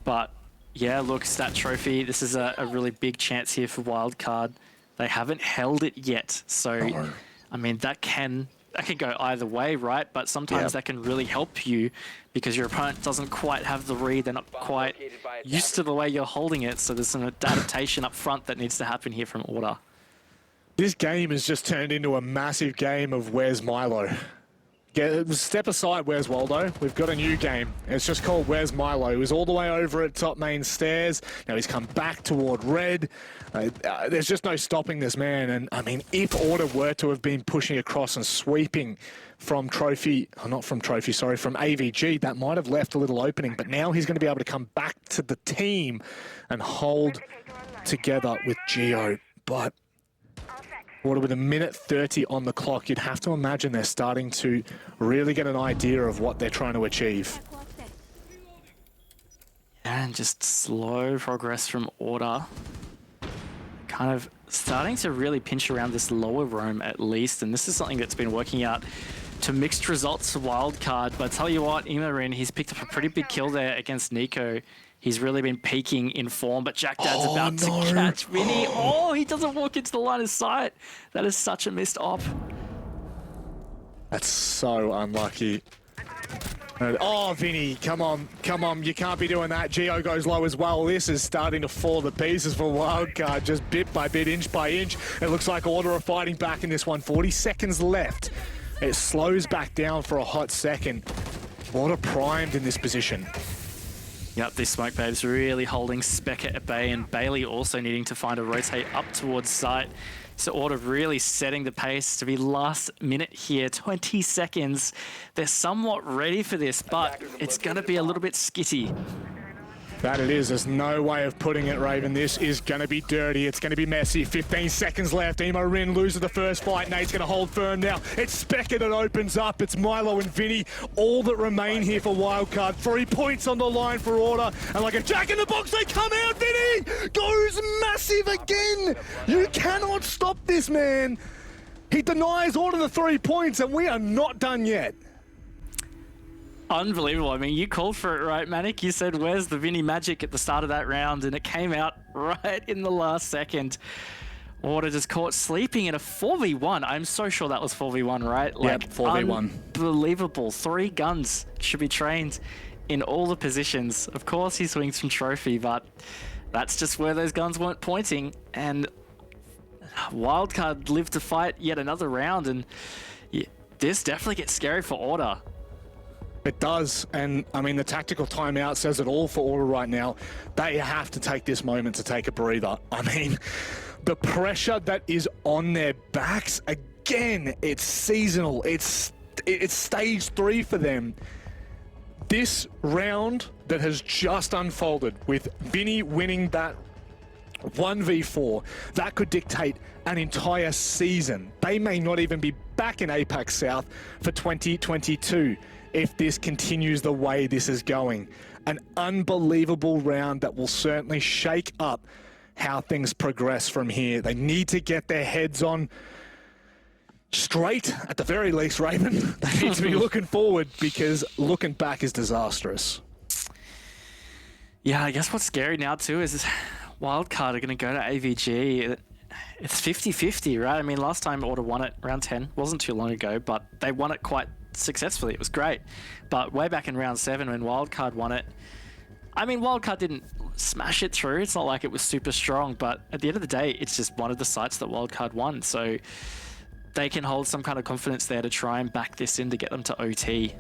But yeah, look, stat trophy. This is a really big chance here for Wildcard. They haven't held it yet. So, I mean, that can go either way, right? But sometimes that can really help you because your opponent doesn't quite have the read. They're not quite used to the way you're holding it. So there's some adaptation up front that needs to happen here from Order. This game has just turned into a massive game of where's Milo. Step aside, where's Waldo? We've got a new game. It's just called Where's Milo. He was all the way over at top main stairs. Now he's come back toward red. There's just no stopping this man. And I mean, if Order were to have been pushing across and sweeping from Trophy, not from Trophy, sorry, from AVG, that might have left a little opening. But now he's going to be able to come back to the team and hold together with Geo. But Order with 1:30 on the clock, you'd have to imagine they're starting to really get an idea of what they're trying to achieve. And just slow progress from Order. Kind of starting to really pinch around this lower roam at least, and this is something that's been working out to mixed results for Wildcard. But I tell you what, Emo-Rin, he's picked up a pretty big kill there against Nico. He's really been peaking in form, but Jack Dad's about to catch Vinny. Oh, he doesn't walk into the line of sight. That is such a missed op. That's so unlucky. Oh, Vinny, come on, you can't be doing that. Geo goes low as well. This is starting to fall to pieces for Wildcard, just bit by bit, inch by inch. It looks like Order are fighting back in this one. 40 seconds left. It slows back down for a hot second. Order primed in this position. Yep, these smoke babes really holding Specker at bay, and Bailey also needing to find a rotate up towards site. So Order really setting the pace to be last minute here, 20 seconds. They're somewhat ready for this, but it's going to be a little bit skitty. That it is. There's no way of putting it, Raven. This is going to be dirty. It's going to be messy. 15 seconds left. Emo-Rin loses the first fight. Nate's going to hold firm now. It's Specker that opens up. It's Milo and Vinny. All that remain here for Wildcard. 3 points on the line for Order. And like a jack in the box, they come out. Vinny goes massive again. You cannot stop this man. He denies Order the 3 points, and we are not done yet. Unbelievable. I mean, you called for it, right, Manic? You said, where's the Vinny magic at the start of that round? And it came out right in the last second. Order just caught sleeping in a 4v1. I'm so sure that was 4v1, right? Like, yep, 4v1. Unbelievable. 3 guns should be trained in all the positions. Of course, he swings from Trophy, but that's just where those guns weren't pointing. And Wildcard lived to fight yet another round. And this definitely gets scary for Order. It does, and I mean, the tactical timeout says it all for Order right now. They have to take this moment to take a breather. I mean, the pressure that is on their backs, again, it's seasonal. It's stage 3 for them. This round that has just unfolded with Vinny winning that 1v4, that could dictate an entire season. They may not even be back in APAC South for 2022. If this continues the way this is going. An unbelievable round that will certainly shake up how things progress from here. They need to get their heads on straight, at the very least, Raven. They need to be looking forward, because looking back is disastrous. Yeah, I guess what's scary now too is Wildcard are going to go to AVG. It's 50-50, right? I mean, last time Order won it, round 10, wasn't too long ago, but they won it quite successfully. It was great. But way back in round 7 when Wildcard won it, I mean, Wildcard didn't smash it through. It's not like it was super strong, but at the end of the day, it's just one of the sites that Wildcard won. So they can hold some kind of confidence there to try and back this in to get them to OT.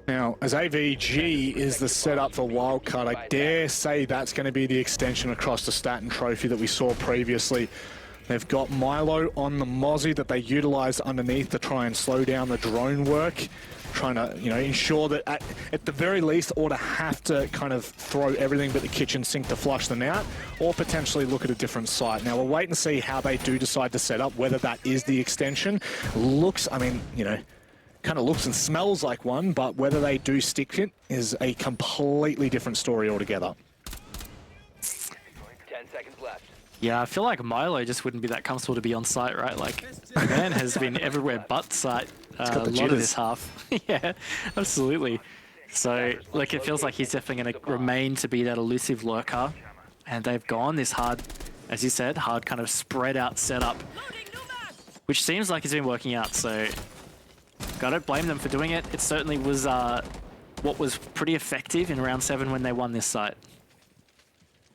Now, as AVG is the setup for Wildcard, I dare say that's going to be the extension across the Staten Trophy that we saw previously. They've got Milo on the Mozzie that they utilised underneath to try and slow down the drone work, trying to, ensure that at the very least, Order have to kind of throw everything but the kitchen sink to flush them out, or potentially look at a different site. Now, we'll wait and see how they do decide to set up, whether that is the extension. Looks, kind of looks and smells like one, but whether they do stick it is a completely different story altogether. 10 seconds left. Yeah, I feel like Milo just wouldn't be that comfortable to be on site, right? Like, the man has been everywhere but site a lot of this half. Yeah, absolutely. So, like, it feels like he's definitely going to remain to be that elusive lurker. And they've gone this hard, as you said, hard kind of spread out setup, which seems like it's been working out. So, gotta blame them for doing it. It certainly was what was pretty effective in round 7 when they won this site.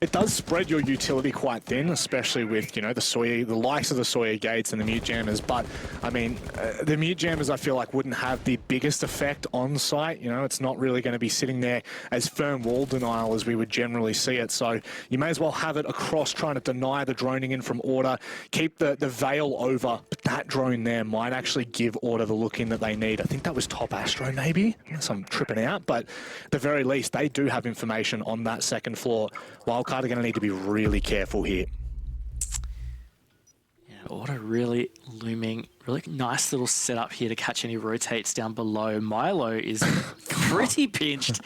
It does spread your utility quite thin, especially with, the likes of the Sawyer Gates and the Mute Jammers. But, I mean, the Mute Jammers, I feel like, wouldn't have the biggest effect on site. It's not really going to be sitting there as firm wall denial as we would generally see it. So you may as well have it across trying to deny the droning in from Order, keep the veil over. But that drone there might actually give Order the look in that they need. I think that was Top Astro, maybe, unless I'm tripping out. But at the very least, they do have information on that second floor. Wildcard are going to need to be really careful here. Yeah, Order really looming. Really nice little setup here to catch any rotates down below. Milo is pretty pinched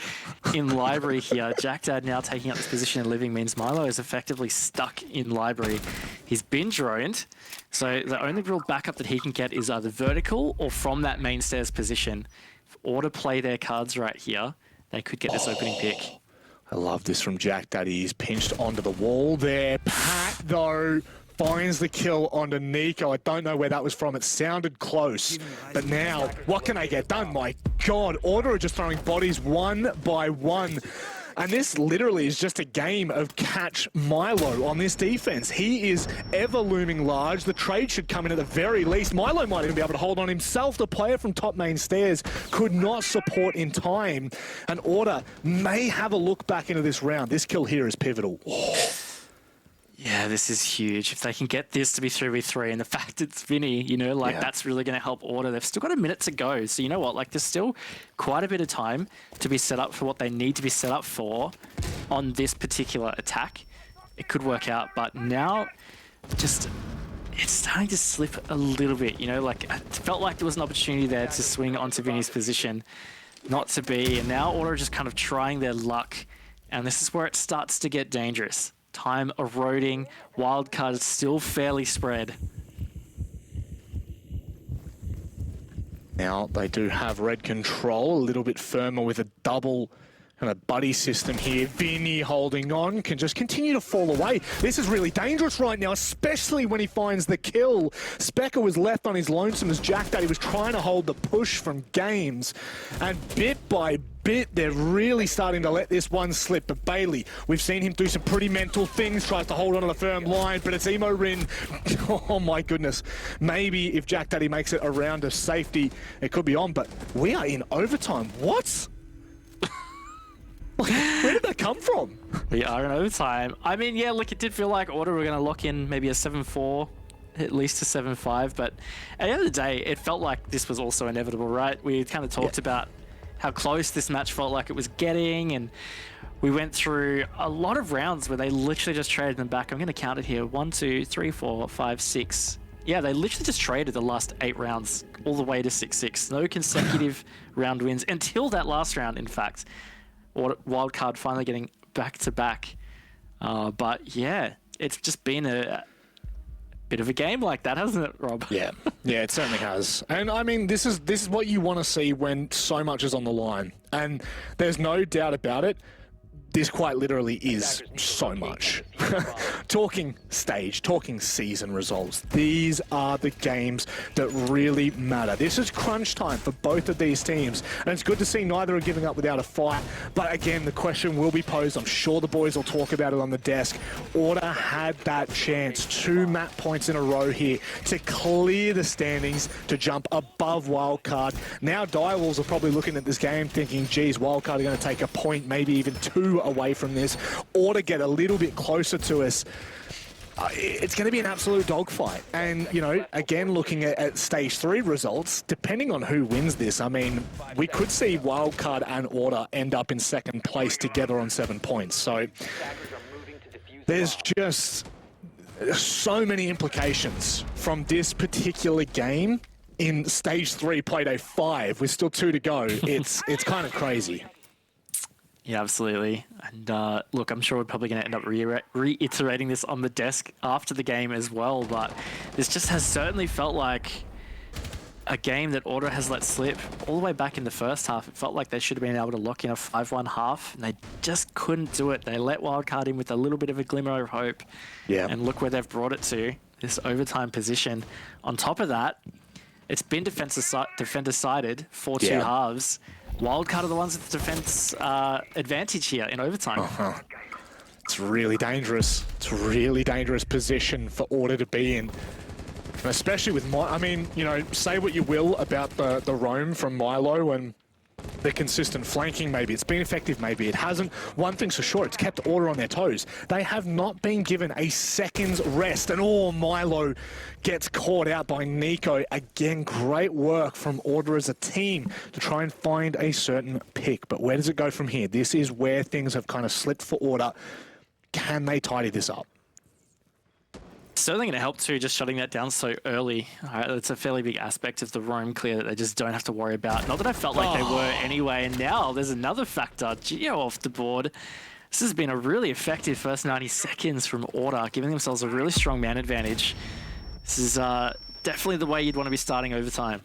in library here. Jack Dad now taking up this position and living means Milo is effectively stuck in library. He's been droned, so the only real backup that he can get is either vertical or from that main stairs position. If Order play their cards right here, they could get this opening pick. I love this from Jack Daddy. He's pinched onto the wall there. Pat, though, finds the kill onto Nico. I don't know where that was from. It sounded close. But now, what can they get done? My God, Order are just throwing bodies one by one. And this literally is just a game of catch Milo on this defense. He is ever looming large. The trade should come in at the very least. Milo might even be able to hold on himself. The player from top main stairs could not support in time. And Order may have a look back into this round. This kill here is pivotal. Oh. Yeah, this is huge. If they can get this to be 3v3 and the fact it's Vinny, that's really going to help Order. They've still got a minute to go. So you know what? Like, there's still quite a bit of time to be set up for what they need to be set up for on this particular attack. It could work out, but now it's starting to slip a little bit, like it felt like there was an opportunity there to swing onto Vinny's position. Not to be, and now Order are just kind of trying their luck, and this is where it starts to get dangerous. Time eroding, Wildcard is still fairly spread. Now they do have red control, a little bit firmer with a double kind of buddy system here. Vinny holding on, can just continue to fall away. This is really dangerous right now, especially when he finds the kill. Specker was left on his lonesome as Jack Daddy was trying to hold the push from Games. And bit by bit, they're really starting to let this one slip. But Bailey, we've seen him do some pretty mental things, tries to hold on to the firm line, but it's Emo Rin. Oh my goodness. Maybe if Jack Daddy makes it a round of safety, it could be on, but we are in overtime. What? Where did that come from? We are in overtime. I mean, yeah, look, it did feel like Order were going to lock in maybe a 7-4, at least a 7-5, but at the end of the day, it felt like this was also inevitable, right? We kind of talked about how close this match felt like it was getting, and we went through a lot of rounds where they literally just traded them back. I'm going to count it here. 1, 2, 3, 4, 5, 6. Yeah, they literally just traded the last 8 rounds all the way to 6-6. No consecutive round wins until that last round, in fact. Wildcard finally getting back-to-back. But yeah, it's just been a bit of a game like that, hasn't it, Rob? Yeah, it certainly has. And I mean, this is what you want to see when so much is on the line. And there's no doubt about it. this quite literally is so much. Talking stage, talking season results. These are the games that really matter. This is crunch time for both of these teams, and it's good to see neither are giving up without a fight. But again, the question will be posed. I'm sure the boys will talk about it on the desk. Order had that chance, 2 map points in a row here to clear the standings, to jump above Wildcard. Now Direwolves are probably looking at this game thinking, geez, Wildcard are going to take a point, maybe even 2 away from this, or to get a little bit closer to us. It's going to be an absolute dogfight. And, you know, again, looking at stage 3 results, depending on who wins this, I mean, we could see Wildcard and Order end up in 2nd place together on 7 points. So there's just so many implications from this particular game in stage 3, Playday 5, with still 2 to go. It's kind of crazy. Yeah, absolutely. And look, I'm sure we're probably going to end up reiterating this on the desk after the game as well, but this just has certainly felt like a game that Order has let slip all the way back in the first half. It felt like they should have been able to lock in a 5-1 half, and they just couldn't do it. They let Wildcard in with a little bit of a glimmer of hope. Yeah. And look where they've brought it to, this overtime position. On top of that, it's been defender-sided 4-2 halves. Wildcard are the ones with the defense advantage here in overtime. It's really dangerous. It's a really dangerous position for Order to be in. And especially with, I mean, you know, say what you will about the roam from Milo and the consistent flanking. Maybe it's been effective, maybe it hasn't. One thing's for sure, it's kept Order on their toes. They have not been given a second's rest, and Milo gets caught out by Nico. Again, great work from Order as a team to try and find a certain pick. But where does it go from here? This is where things have kind of slipped for Order. Can they tidy this up? Certainly going to help too, just shutting that down so early. It's a fairly big aspect of the roam clear that they just don't have to worry about. Not that I felt like they were anyway, and now there's another factor, Geo off the board. This has been a really effective first 90 seconds from Order, giving themselves a really strong man advantage. This is definitely the way you'd want to be starting overtime.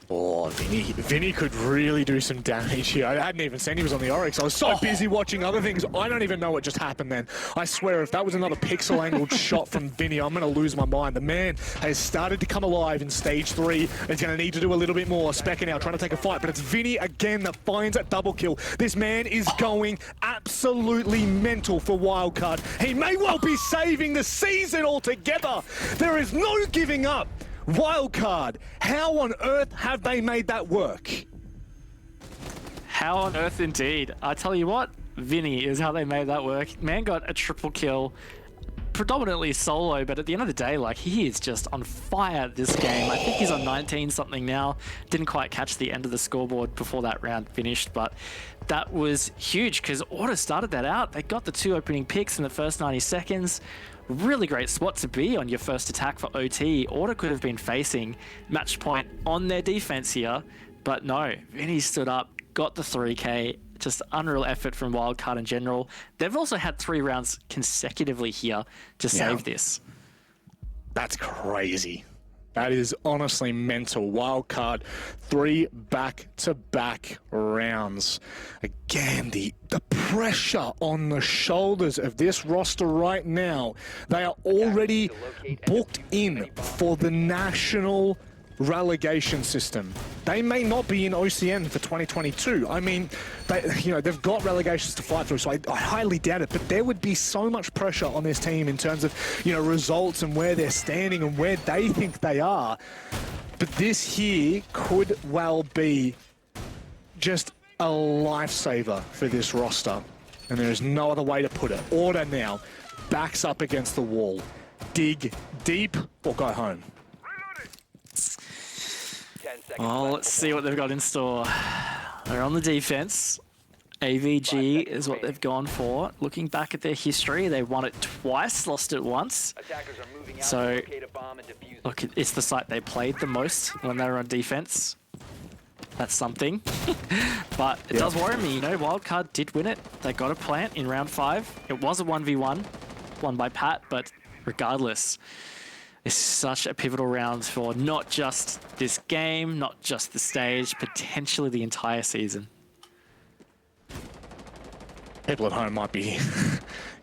Oh, Vinny could really do some damage here. I hadn't even seen he was on the Oryx. I was so busy watching other things. I don't even know what just happened then. I swear, if that was another pixel-angled shot from Vinny, I'm going to lose my mind. The man has started to come alive in stage 3. He's going to need to do a little bit more. Specking out, trying to take a fight, but it's Vinny again that finds a double kill. This man is going absolutely mental for Wildcard. He may well be saving the season altogether. There is no giving up. Wildcard, how on earth have they made that work? How on earth indeed. I tell you what, Vinny is how they made that work. Man got a triple kill, predominantly solo, but at the end of the day, like, he is just on fire this game. I think he's on 19 something now. Didn't quite catch the end of the scoreboard before that round finished, but that was huge because Order started that out. They got the 2 opening picks in the first 90 seconds. Really great spot to be on your first attack for OT. Order could have been facing match point on their defense here, but no, Vinny stood up, got the 3K. Just unreal effort from Wildcard in general. They've also had 3 rounds consecutively here to save this. That's crazy. That is honestly mental. Wildcard, 3 back-to-back rounds. Again, the pressure on the shoulders of this roster right now. They are already booked in for the national relegation system. They may not be in OCN for 2022. I mean, they've got relegations to fight through, so I highly doubt it, but there would be so much pressure on this team in terms of, results and where they're standing and where they think they are. But this here could well be just a lifesaver for this roster, and there is no other way to put it. Order now backs up against the wall. Dig deep or go home. Well, let's see what they've got in store. They're on the defense. AVG is what they've gone for. Looking back at their history, they won it twice, lost it once. So, look, it's the site they played the most when they were on defense. That's something. But it does worry me, Wildcard did win it. They got a plant in round 5. It was a 1v1, won by Pat, but regardless, it's such a pivotal round for not just this game, not just the stage, potentially the entire season. People at home might be,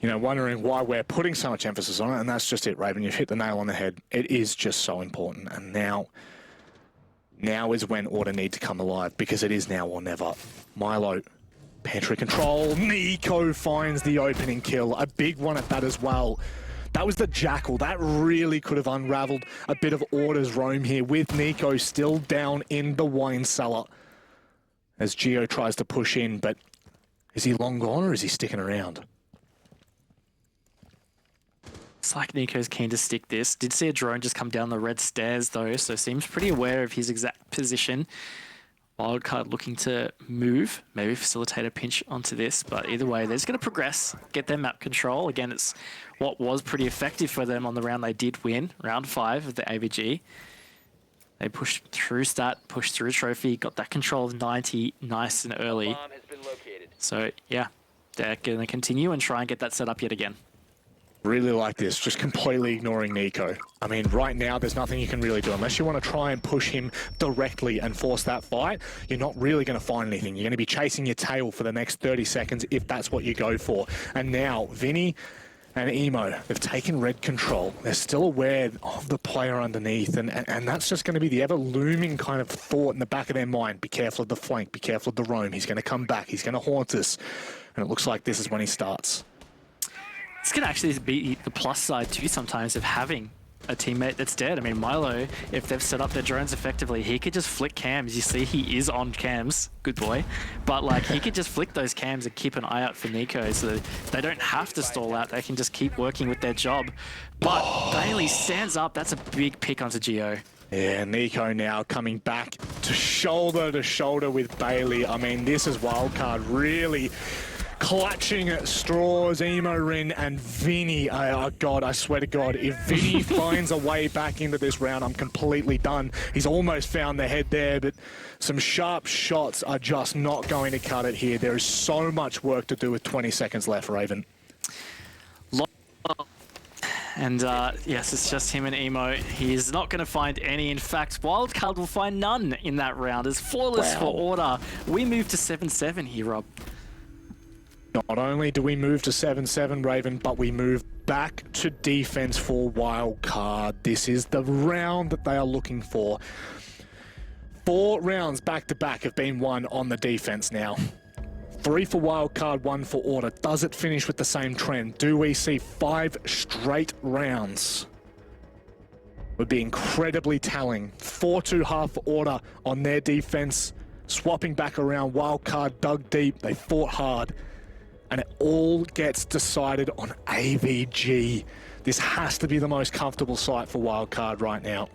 wondering why we're putting so much emphasis on it, and that's just it, Raven. You've hit the nail on the head. It is just so important, and now is when order need to come alive, because it is now or never. Milo, pantry control. Nico finds the opening kill. A big one at that as well. That was the Jackal. That really could have unraveled a bit of order's roam here, with Nico still down in the wine cellar as Geo tries to push in, but is he long gone or is he sticking around? It's like Nico's keen to stick this. Did see a drone just come down the red stairs though, so seems pretty aware of his exact position. Wildcard looking to move, maybe facilitate a pinch onto this, but either way, they're just going to progress, get their map control. Again, it's what was pretty effective for them on the round they did win, round 5 of the AVG. They pushed through stat, pushed through trophy, got that control of 90 nice and early. Bomb has been located. So yeah, they're going to continue and try and get that set up yet again. Really like this, just completely ignoring Nico. I mean, right now, there's nothing you can really do. Unless you want to try and push him directly and force that fight, you're not really going to find anything. You're going to be chasing your tail for the next 30 seconds if that's what you go for. And now, Vinny and Emo, they've taken red control. They're still aware of the player underneath, and that's just going to be the ever-looming kind of thought in the back of their mind. Be careful of the flank, be careful of the roam. He's going to come back, he's going to haunt us. And it looks like this is when he starts. This can actually be the plus side too sometimes of having a teammate that's dead. I mean, Milo, if they've set up their drones effectively, he could just flick cams. You see he is on cams, good boy. But like, he could just flick those cams and keep an eye out for Nico so that they don't have to stall out. They can just keep working with their job. But Bailey stands up. That's a big pick onto Geo. Yeah, Nico now coming back to shoulder with Bailey. I mean, this is Wildcard really clutching at straws. Emo, Rin, and Vinny. Oh God, I swear to God, if Vinny finds a way back into this round, I'm completely done. He's almost found the head there, but some sharp shots are just not going to cut it here. There is so much work to do with 20 seconds left, Raven. And yes, it's just him and Emo. He's not going to find any. In fact, Wildcard will find none in that round. It's flawless for order. We move to 7-7 here, Rob. Not only do we move to 7-7, Raven, but we move back to defense for Wildcard. This is the round that they are looking for. 4 rounds back-to-back have been won on the defense now. 3 for Wildcard, 1 for Order. Does it finish with the same trend? Do we see 5 straight rounds? Would be incredibly telling. 4-2 half for Order on their defense. Swapping back around, Wildcard dug deep. They fought hard. And it all gets decided on AVG. This has to be the most comfortable site for Wildcard right now.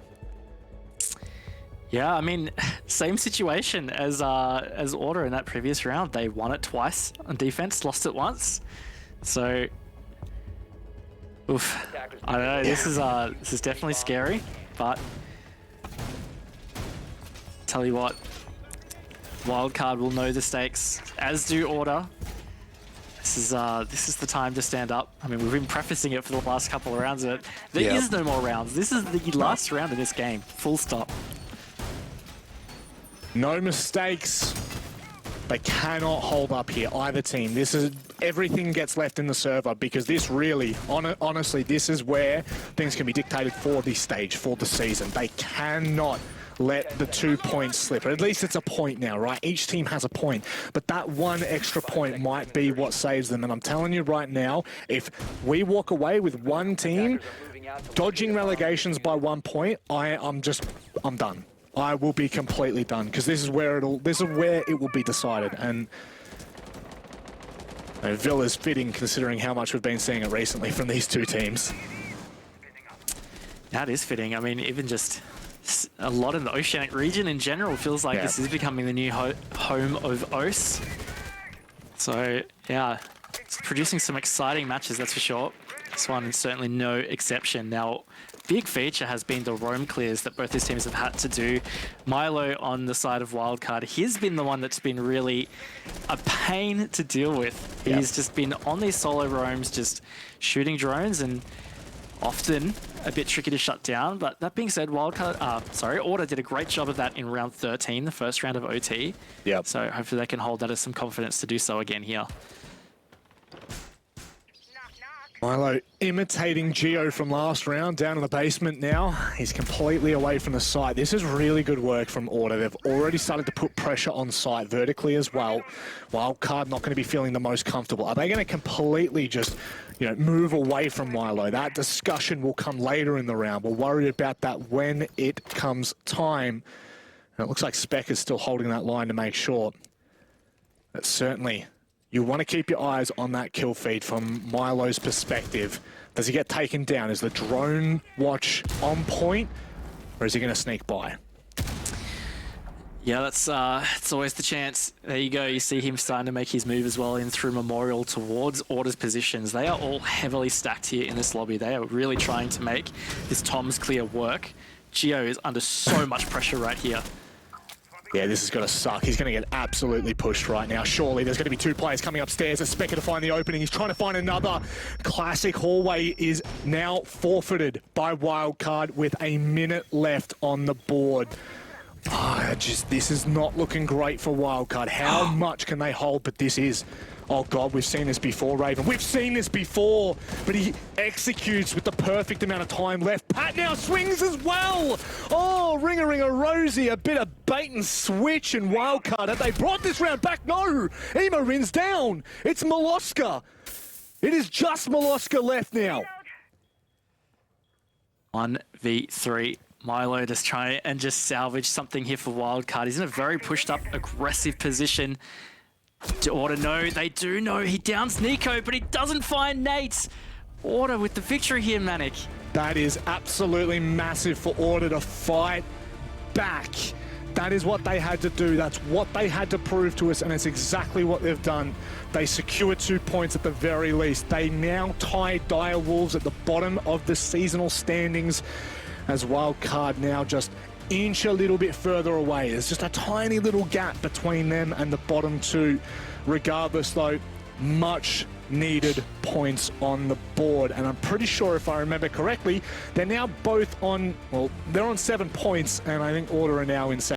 Yeah, I mean, same situation as Order in that previous round. They won it twice on defense, lost it once. So, oof. I don't know. This is definitely scary, but tell you what, Wildcard will know the stakes, as do Order. This is the time to stand up. I mean, we've been prefacing it for the last couple of rounds, but there is no more rounds. This is the last round of this game. Full stop. No mistakes. They cannot hold up here, either team. This is everything gets left in the server, because this really, honestly, this is where things can be dictated for this stage, for the season. They cannot let the 2 points slip. At least it's a point now, right? Each team has a point, but that one extra point might be what saves them. And I'm telling you right now, if we walk away with one team dodging relegations by 1 point, I'm done. I will be completely done, because this is where it will be decided. And Villa's fitting, considering how much we've been seeing it recently from these 2 teams. That is fitting. I mean, even just a lot in the Oceanic region in general feels like this is becoming the new home of OS. So yeah, it's producing some exciting matches, that's for sure. This one is certainly no exception. Now, big feature has been the roam clears that both these teams have had to do. Milo on the side of Wildcard, he's been the one that's been really a pain to deal with. He's just been on these solo roams, just shooting drones, and often a bit tricky to shut down. But that being said, Order did a great job of that in round 13, the first round of OT. Yep. So hopefully they can hold that as some confidence to do so again here. Milo imitating Gio from last round, down in the basement now. He's completely away from the site. This is really good work from Order. They've already started to put pressure on site vertically as well. Wildcard not going to be feeling the most comfortable. Are they going to completely just, move away from Milo? That discussion will come later in the round. We'll worry about that when it comes time. And it looks like Spec is still holding that line to make sure. But certainly, you want to keep your eyes on that kill feed from Milo's perspective. Does he get taken down? Is the drone watch on point? Or is he going to sneak by? Yeah, that's it's always the chance. There you go. You see him starting to make his move as well in through Memorial towards Order's positions. They are all heavily stacked here in this lobby. They are really trying to make this Tom's clear work. Gio is under so much pressure right here. Yeah, this is going to suck. He's going to get absolutely pushed right now. Surely there's going to be two players coming upstairs. A Specker to find the opening. He's trying to find another. Classic hallway is now forfeited by Wildcard with a minute left on the board. This is not looking great for Wildcard. How much can they hold? But this is... Oh God, we've seen this before, Raven. We've seen this before, but he executes with the perfect amount of time left. Pat now swings as well. Oh, Ringa Rosie, a bit of bait and switch, and Wildcard. Have they brought this round back? No, Emorin's down. It's Molosca. It is just Molosca left now. 1v3. Milo just trying and just salvage something here for Wildcard. He's in a very pushed up, aggressive position. Order know, they do know. He downs Nico, but he doesn't find Nate. Order with the victory here, Manic. That is absolutely massive for Order to fight back. That is what they had to do. That's what they had to prove to us, and it's exactly what they've done. They secured 2 points at the very least. They now tie Dire Wolves at the bottom of the seasonal standings, as Wildcard now just inch a little bit further away. There's just a tiny little gap between them and the bottom two. Regardless though, much needed points on the board, and I'm pretty sure, if I remember correctly, they're now both on, well, they're on 7 points, and I think Order are now in second.